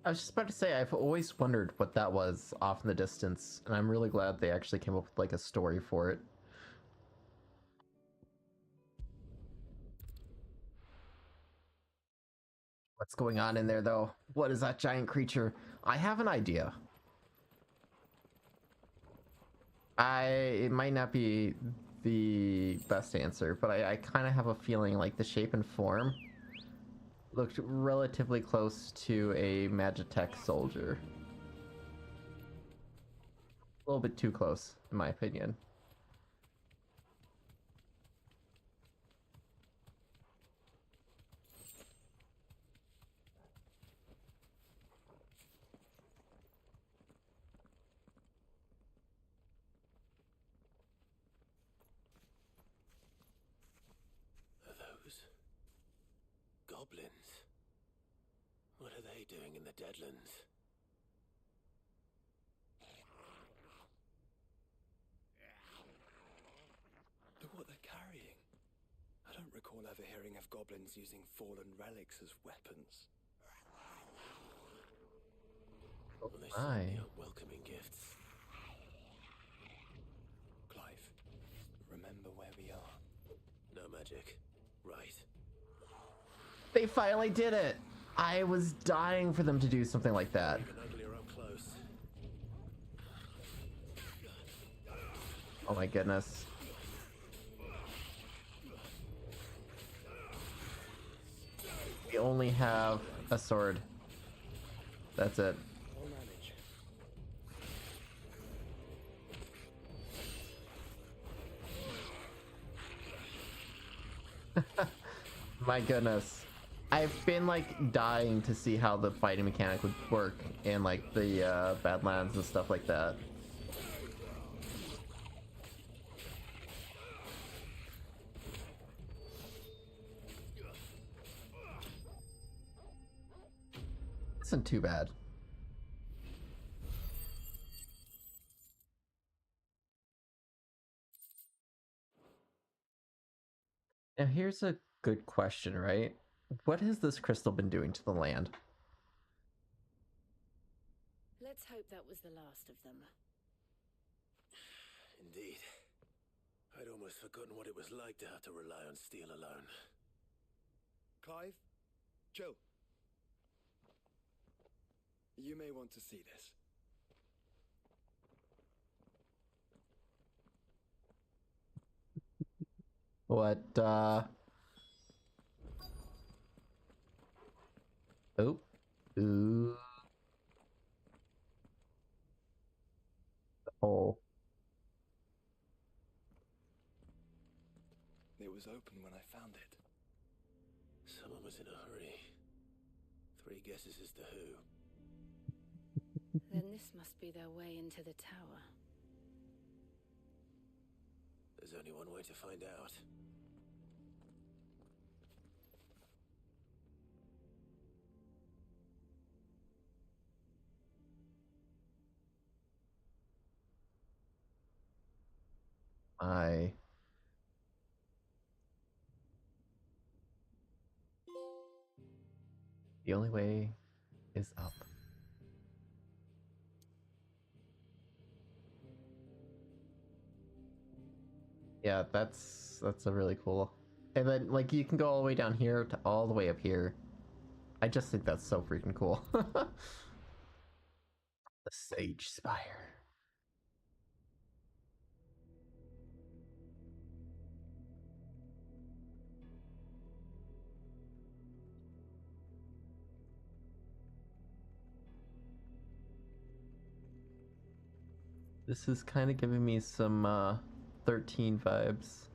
A: I was just about to say, I've always wondered what that was off in the distance, and I'm really glad they actually came up with like a story for it. What's going on in there though? What is that giant creature? I have an idea. It might not be the best answer, but I kind of have a feeling like the shape and form looked relatively close to a Magitech soldier. A little bit too close, in my opinion.
E: Goblins? What are they doing in the Deadlands?
L: Look what they're carrying. I don't recall ever hearing of goblins using fallen relics as weapons.
E: Well, they certainly are welcoming gifts.
L: Clive, remember where we are.
E: No magic. Right.
A: They finally did it! I was dying for them to do something like that.
E: Even uglier up close.
A: Oh my goodness. We only have a sword. That's it. My goodness. I've been like dying to see how the fighting mechanic would work in like the Badlands and stuff like that. Isn't too bad. Now here's a good question, right? What has this crystal been doing to the land?
M: Let's hope that was the last of them.
E: Indeed. I'd almost forgotten what it was like to have to rely on steel alone.
L: Clive? Joe? You may want to see this.
A: What, Oh. Ooh. Oh.
L: It was open when I found it.
E: Someone was in a hurry. 3 guesses as to who.
M: Then this must be their way into the tower.
E: There's only one way to find out.
A: The only way is up. Yeah, that's a really cool. And then like you can go all the way down here to all the way up here. I just think that's so freaking cool. The Sage Spire. This is kind of giving me some 13 vibes.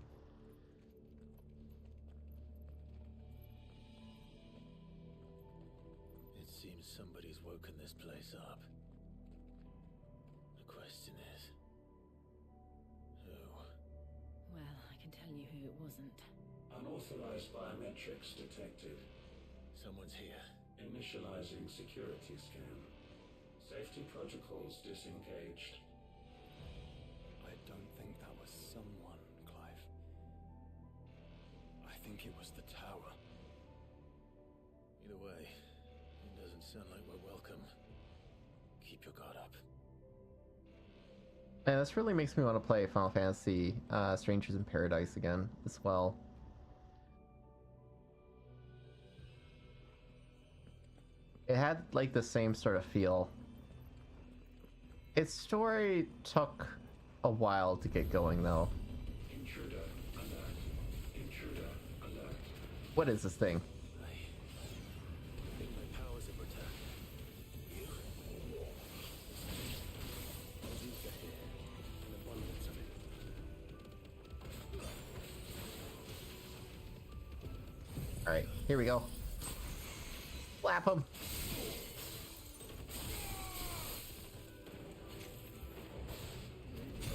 E: It seems somebody's woken this place up. The question is, who?
M: Well, I can tell you who it wasn't.
R: Unauthorized biometrics detected.
E: Someone's here.
R: Initializing security scan. Safety protocols disengaged.
L: I don't think that was someone, Clive. I think it was the tower.
E: Either way, it doesn't sound like we're welcome. Keep your guard up.
A: Man, this really makes me want to play Final Fantasy Strangers in Paradise again as well. It had like the same sort of feel. Its story took a while to get going though.
R: Intruder alert. Intruder alert.
A: What is this thing?
E: I think my powers are protected. You? Bazooka here. An abundance of it.
A: Alright, here we go. Slap him.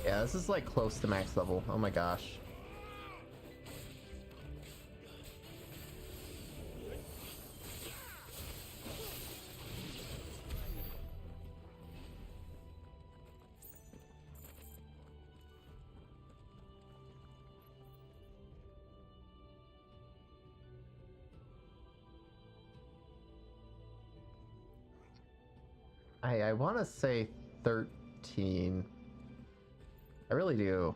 A: Yeah, this is like close to max level. Oh my gosh. I want to say 13. I really do.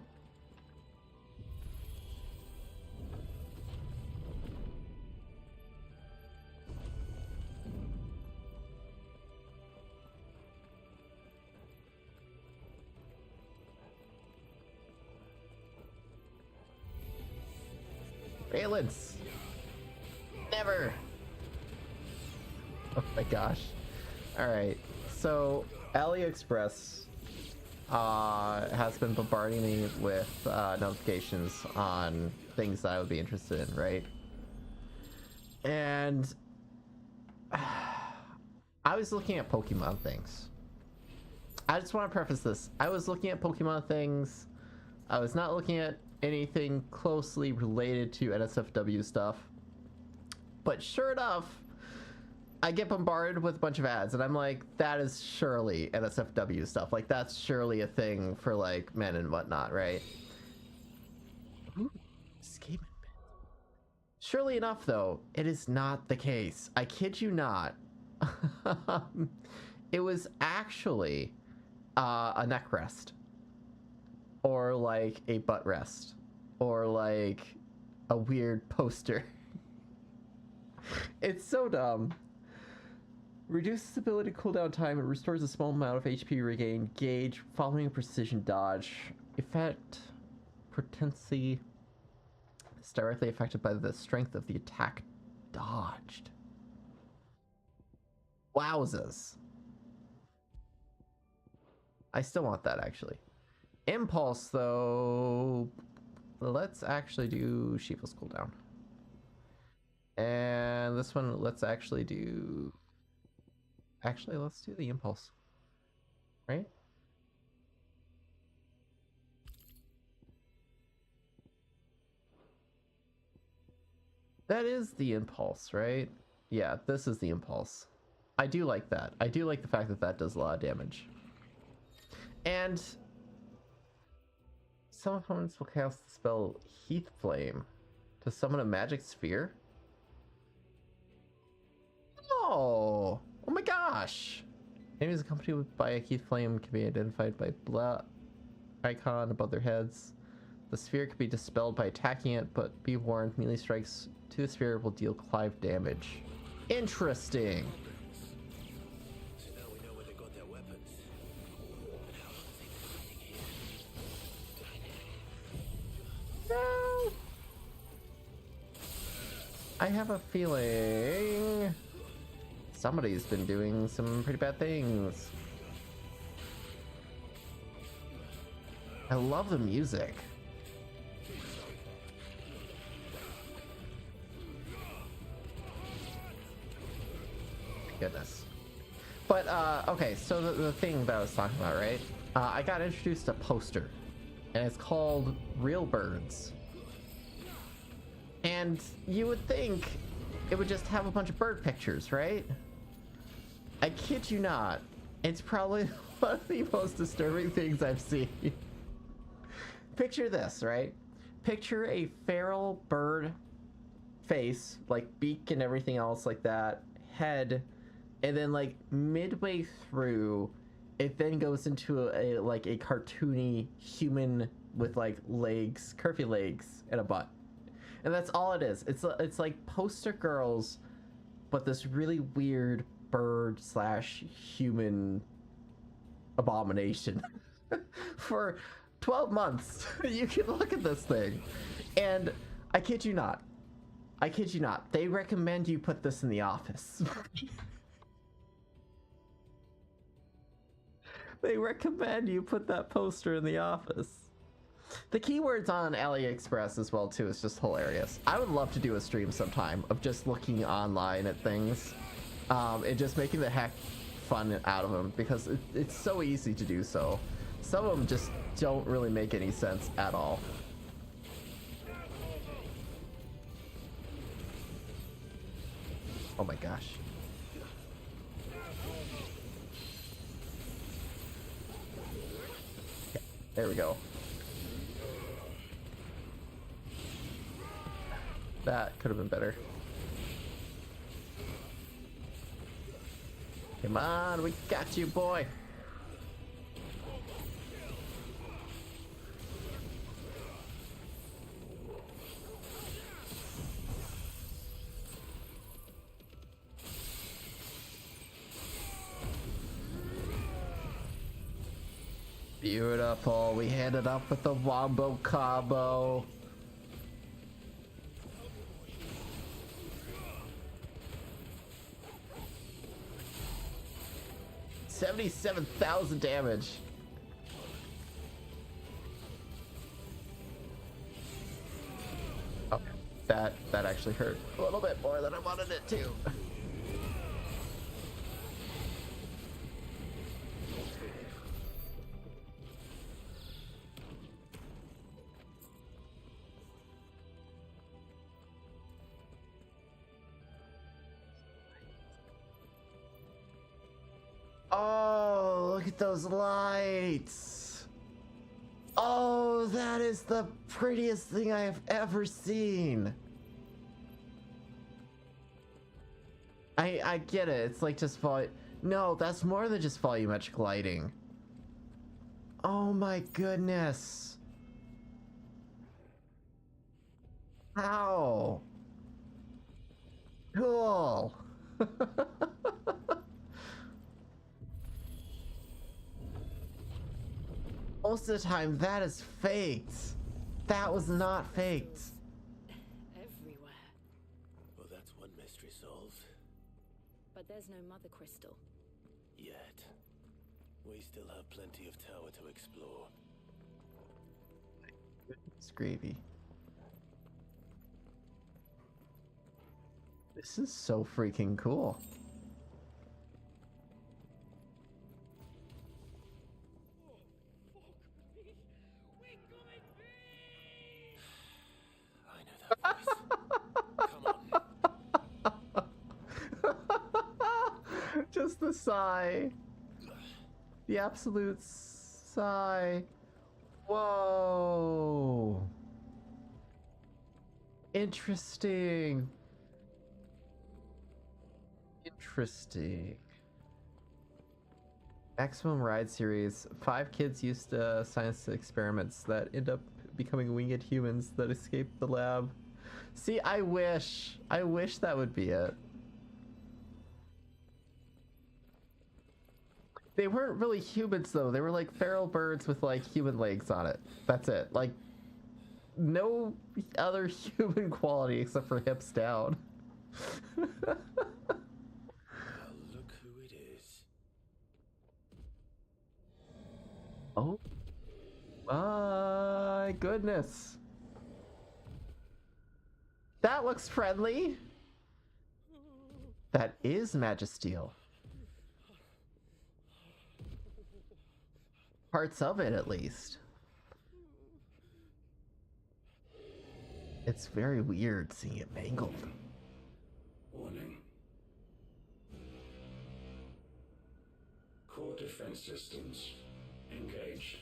A: Valence! Never! Oh my gosh. Alright, so AliExpress has been bombarding me with notifications on things that I would be interested in, right? And I was looking at Pokemon things. I just want to preface this. I was looking at Pokemon things. I was not looking at anything closely related to NSFW stuff. But sure enough, I get bombarded with a bunch of ads, and I'm like, that is surely NSFW stuff. Like, that's surely a thing for, like, men and whatnot, right? Ooh, escapement pit. Surely enough, though, it is not the case. I kid you not. It was actually a neck rest. Or, like, a butt rest. Or, like, a weird poster. It's so dumb. Reduces ability cooldown time and restores a small amount of HP regained gauge following a precision dodge. Effect potency is directly affected by the strength of the attack dodged. Wowzers. I still want that actually. Impulse though, let's actually do Shiva's cooldown. And this one, let's actually do... Actually, let's do the impulse. Right? That is the impulse, right? Yeah, this is the impulse. I do like that. I do like the fact that that does a lot of damage. And some opponents will cast the spell Heath Flame to summon a magic sphere. Oh! Oh my gosh! Enemies accompanied by a Heath Flame can be identified by blah icon above their heads. The sphere can be dispelled by attacking it, but be warned, melee strikes to the sphere will deal Clive damage. Interesting!
E: So now we know where they got their weapons. And how long have they been hiding here?
A: No! I have a feeling... somebody's been doing some pretty bad things. I love the music. Goodness. But, okay, so the thing that I was talking about, right? I got introduced to a poster, and it's called Real Birds. And you would think it would just have a bunch of bird pictures, right? I kid you not. It's probably one of the most disturbing things I've seen. Picture this, right? Picture a feral bird face, like beak and everything else like that, head, and then like midway through, it then goes into a like a cartoony human with like legs, curvy legs, and a butt. And that's all it is. It's like poster girls, but this really weird bird / human abomination for 12 months, you can look at this thing. And I kid you not. I kid you not. They recommend you put this in the office. They recommend you put that poster in the office. The keywords on AliExpress as well too is just hilarious. I would love to do a stream sometime of just looking online at things and just making the heck fun out of them, because it's so easy to do so. Some of them just don't really make any sense at all. Oh my gosh. Okay, there we go. That could have been better. Come on, we got you, boy. Beautiful. We hit it up with the wombo combo. $77,000 damage. Okay, that actually hurt a little bit more than I wanted it to. Oh, look at those lights. Oh, that is the prettiest thing I have ever seen. I get it. It's like just no, that's more than just volumetric lighting. Oh my goodness. How? Cool. Most of the time, that is faked. That was not faked.
M: Everywhere.
E: Well, that's one mystery solved.
M: But there's no mother crystal.
E: Yet. We still have plenty of tower to explore.
A: It's gravy. This is so freaking cool. Just the sigh. The absolute sigh. Whoa. Interesting. Interesting. Maximum Ride series. 5 kids used science experiments that end up becoming winged humans that escape the lab. See, I wish that would be it. They weren't really humans though. They were like feral birds with like human legs on it. That's it. Like no other human quality except for hips down.
E: Look who it is.
A: Oh my goodness. That looks friendly. That is Magisteel. Parts of it, at least. It's very weird seeing it mangled.
R: Warning. Core defense systems engaged.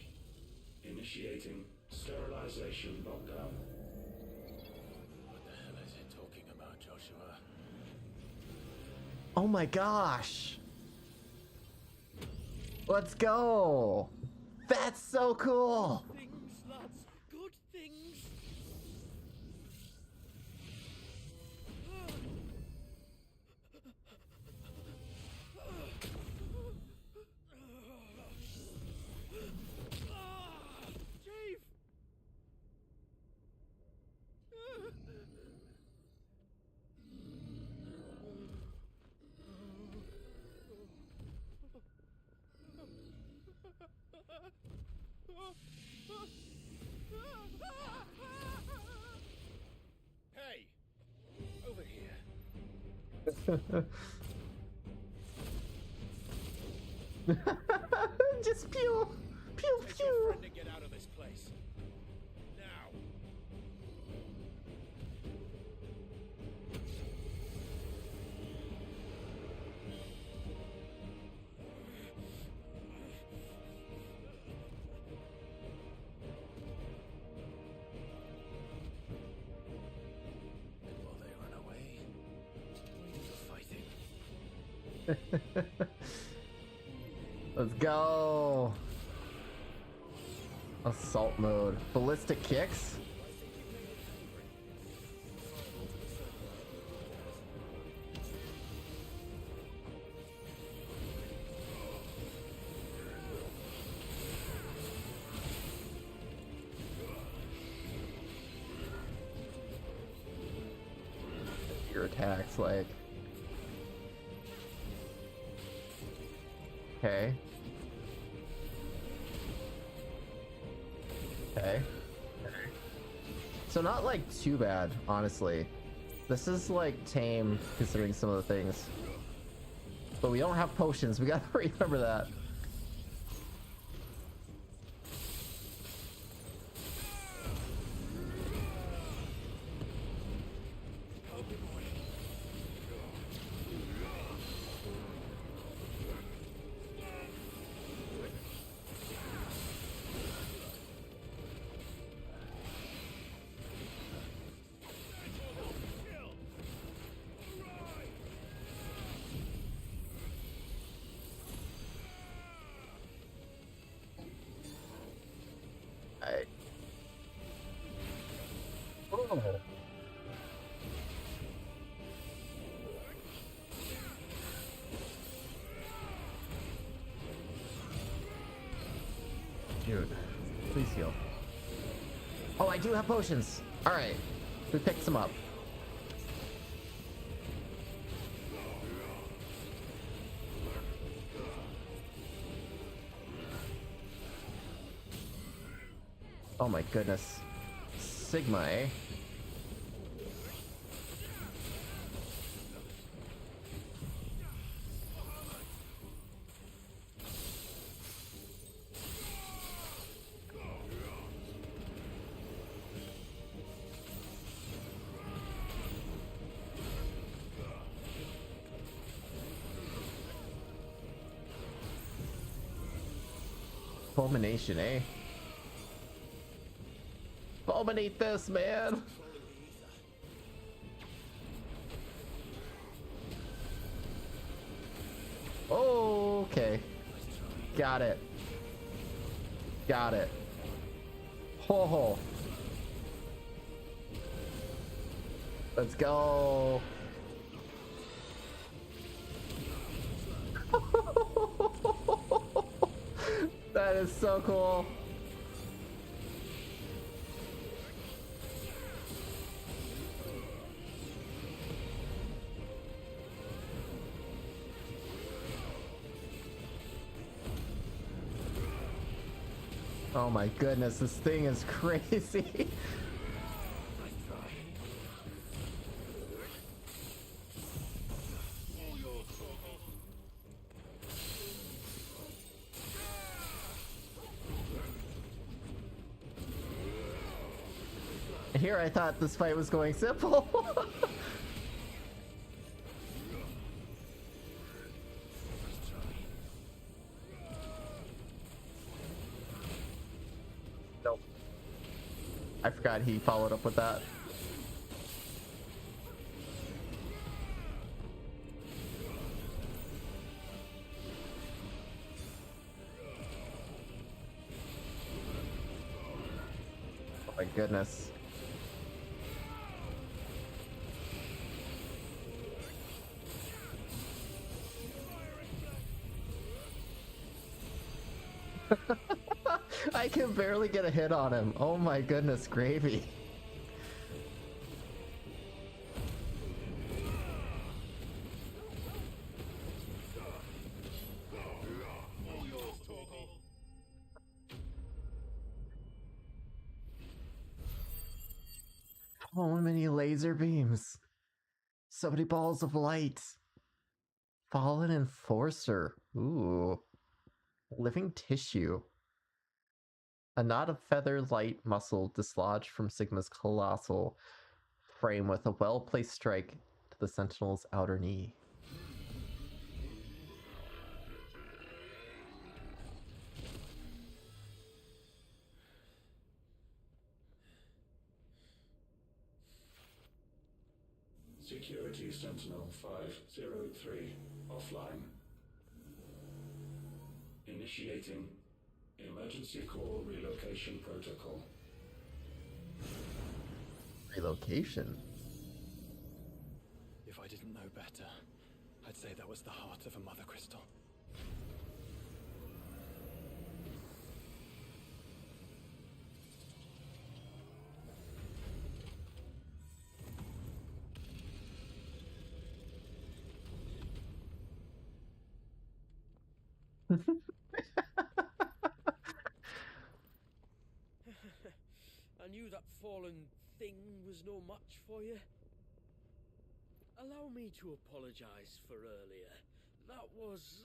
R: Initiating sterilization lockdown.
E: What the hell is it talking about, Joshua?
A: Oh my gosh. Let's go. That's so cool.
K: Things, lads. Good things.
A: Just pew! Pew
P: Take
A: pew!
P: your friend and get out of this place. Now.
E: And while they run away, we do the fighting.
A: Let's go! Assault mode. Ballistic kicks? Your attacks, like... Okay. Okay. So not like too bad, honestly. This is like tame considering some of the things. But we don't have potions, we gotta remember that. Oh. Dude, please heal. Oh, I do have potions. All right, we picked some up. Oh my goodness. Sigma, eh? Fulmination, eh? Fulminate this, man! Okay. Got it. Got it. Ho ho. Let's go. That is so cool. Oh my goodness, this thing is crazy. Here I thought this fight was going simple. Nope. I forgot he followed up with that. Oh my goodness. I can barely get a hit on him. Oh my goodness, gravy. Oh, many laser beams. So many balls of light. Fallen Enforcer. Ooh. Living Tissue. A knot of feathered light muscle dislodged from Sigma's colossal frame with a well-placed strike to the Sentinel's outer knee.
R: Security Sentinel 503 offline. Initiating emergency call relocation protocol.
A: Relocation?
L: If I didn't know better, I'd say that was the heart of a Mother Crystal.
K: I knew that fallen thing was no match for you. Allow me to apologize for earlier. That was,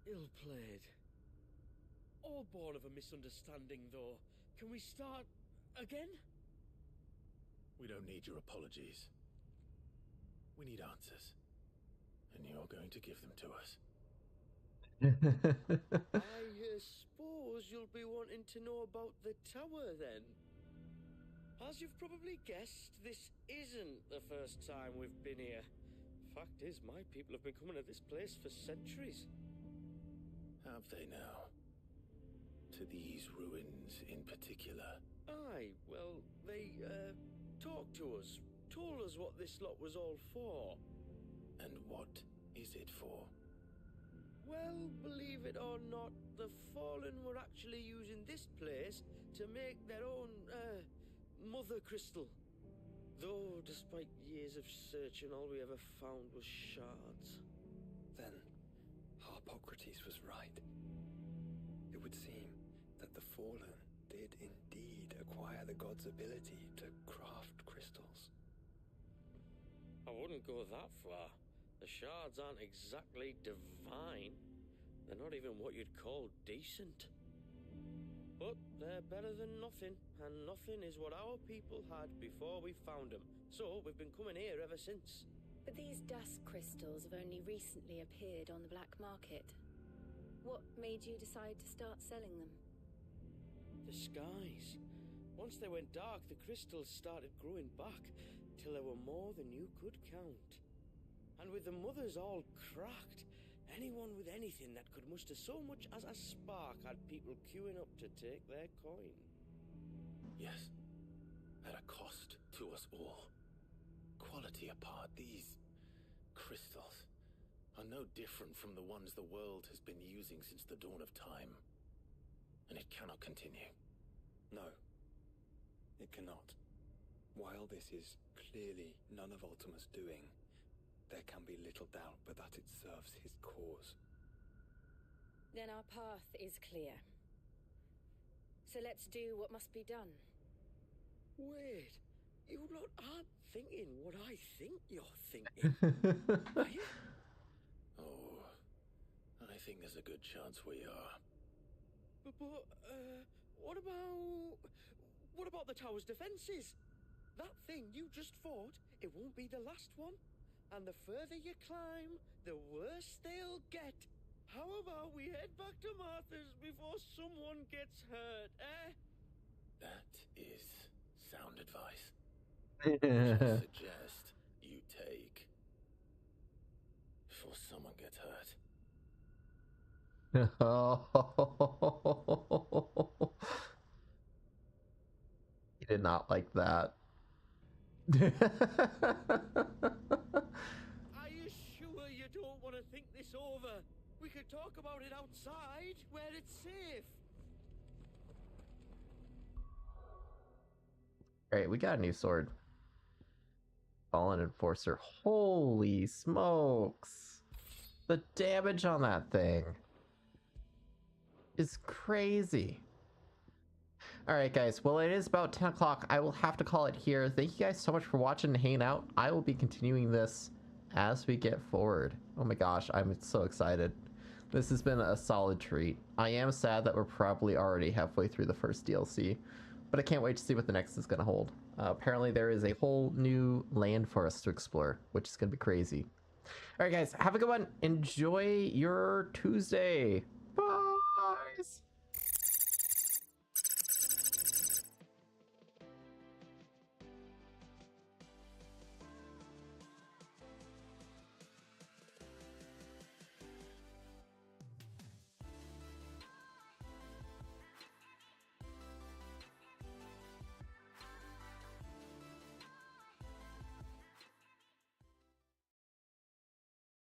K: ill-played. All born of a misunderstanding, though. Can we start again?
E: We don't need your apologies. We need answers. And you're going to give them to us.
K: I suppose you'll be wanting to know about the tower, then. As you've probably guessed, this isn't the first time we've been here. Fact is, my people have been coming to this place for centuries.
E: Have they now? To these ruins in particular?
K: Aye, well, they, talked to us, told us what this lot was all for.
E: And what is it for?
K: Well, believe it or not, the Fallen were actually using this place to make their own, Mother Crystal. Though, despite years of searching, all we ever found was shards.
L: Then, Harpocrates was right. It would seem that the Fallen did indeed acquire the god's ability to craft crystals.
K: I wouldn't go that far. The shards aren't exactly divine. They're not even what you'd call decent. But they're better than nothing, and nothing is what our people had before we found them. So we've been coming here ever since.
J: But these dusk crystals have only recently appeared on the black market. What made you decide to start selling them?
K: The skies. Once they went dark, the crystals started growing back, till there were more than you could count. And with the mothers all cracked, anyone with anything that could muster so much as a spark had people queuing up to take their coin.
E: Yes, at a cost to us all. Quality apart, these crystals are no different from the ones the world has been using since the dawn of time. And it cannot continue.
L: No, it cannot. While this is clearly none of Ultima's doing, there can be little doubt but that it serves his cause.
J: Then our path is clear. So let's do what must be done.
K: Wait, you lot aren't thinking what I think you're thinking, are you?
E: Oh, I think there's a good chance we are.
K: But, what about the tower's defenses? That thing you just fought, it won't be the last one. And the further you climb, the worse they'll get. How about we head back to Martha's before someone gets hurt, eh?
E: That is sound advice. Which I suggest you take before someone gets hurt.
A: He did not like that.
K: Are you sure you don't want to think this over? We could talk about it outside, where it's safe.
A: Alright, we got a new sword. Fallen Enforcer. Holy smokes! The damage on that thing is crazy. Alright guys, well it is about 10 o'clock. I will have to call it here. Thank you guys so much for watching and hanging out. I will be continuing this as we get forward. Oh my gosh, I'm so excited. This has been a solid treat. I am sad that we're probably already halfway through the first DLC, but I can't wait to see what the next is going to hold. Apparently there is a whole new land for us to explore, which is going to be crazy. All right, guys, have a good one. Enjoy your Tuesday. Bye.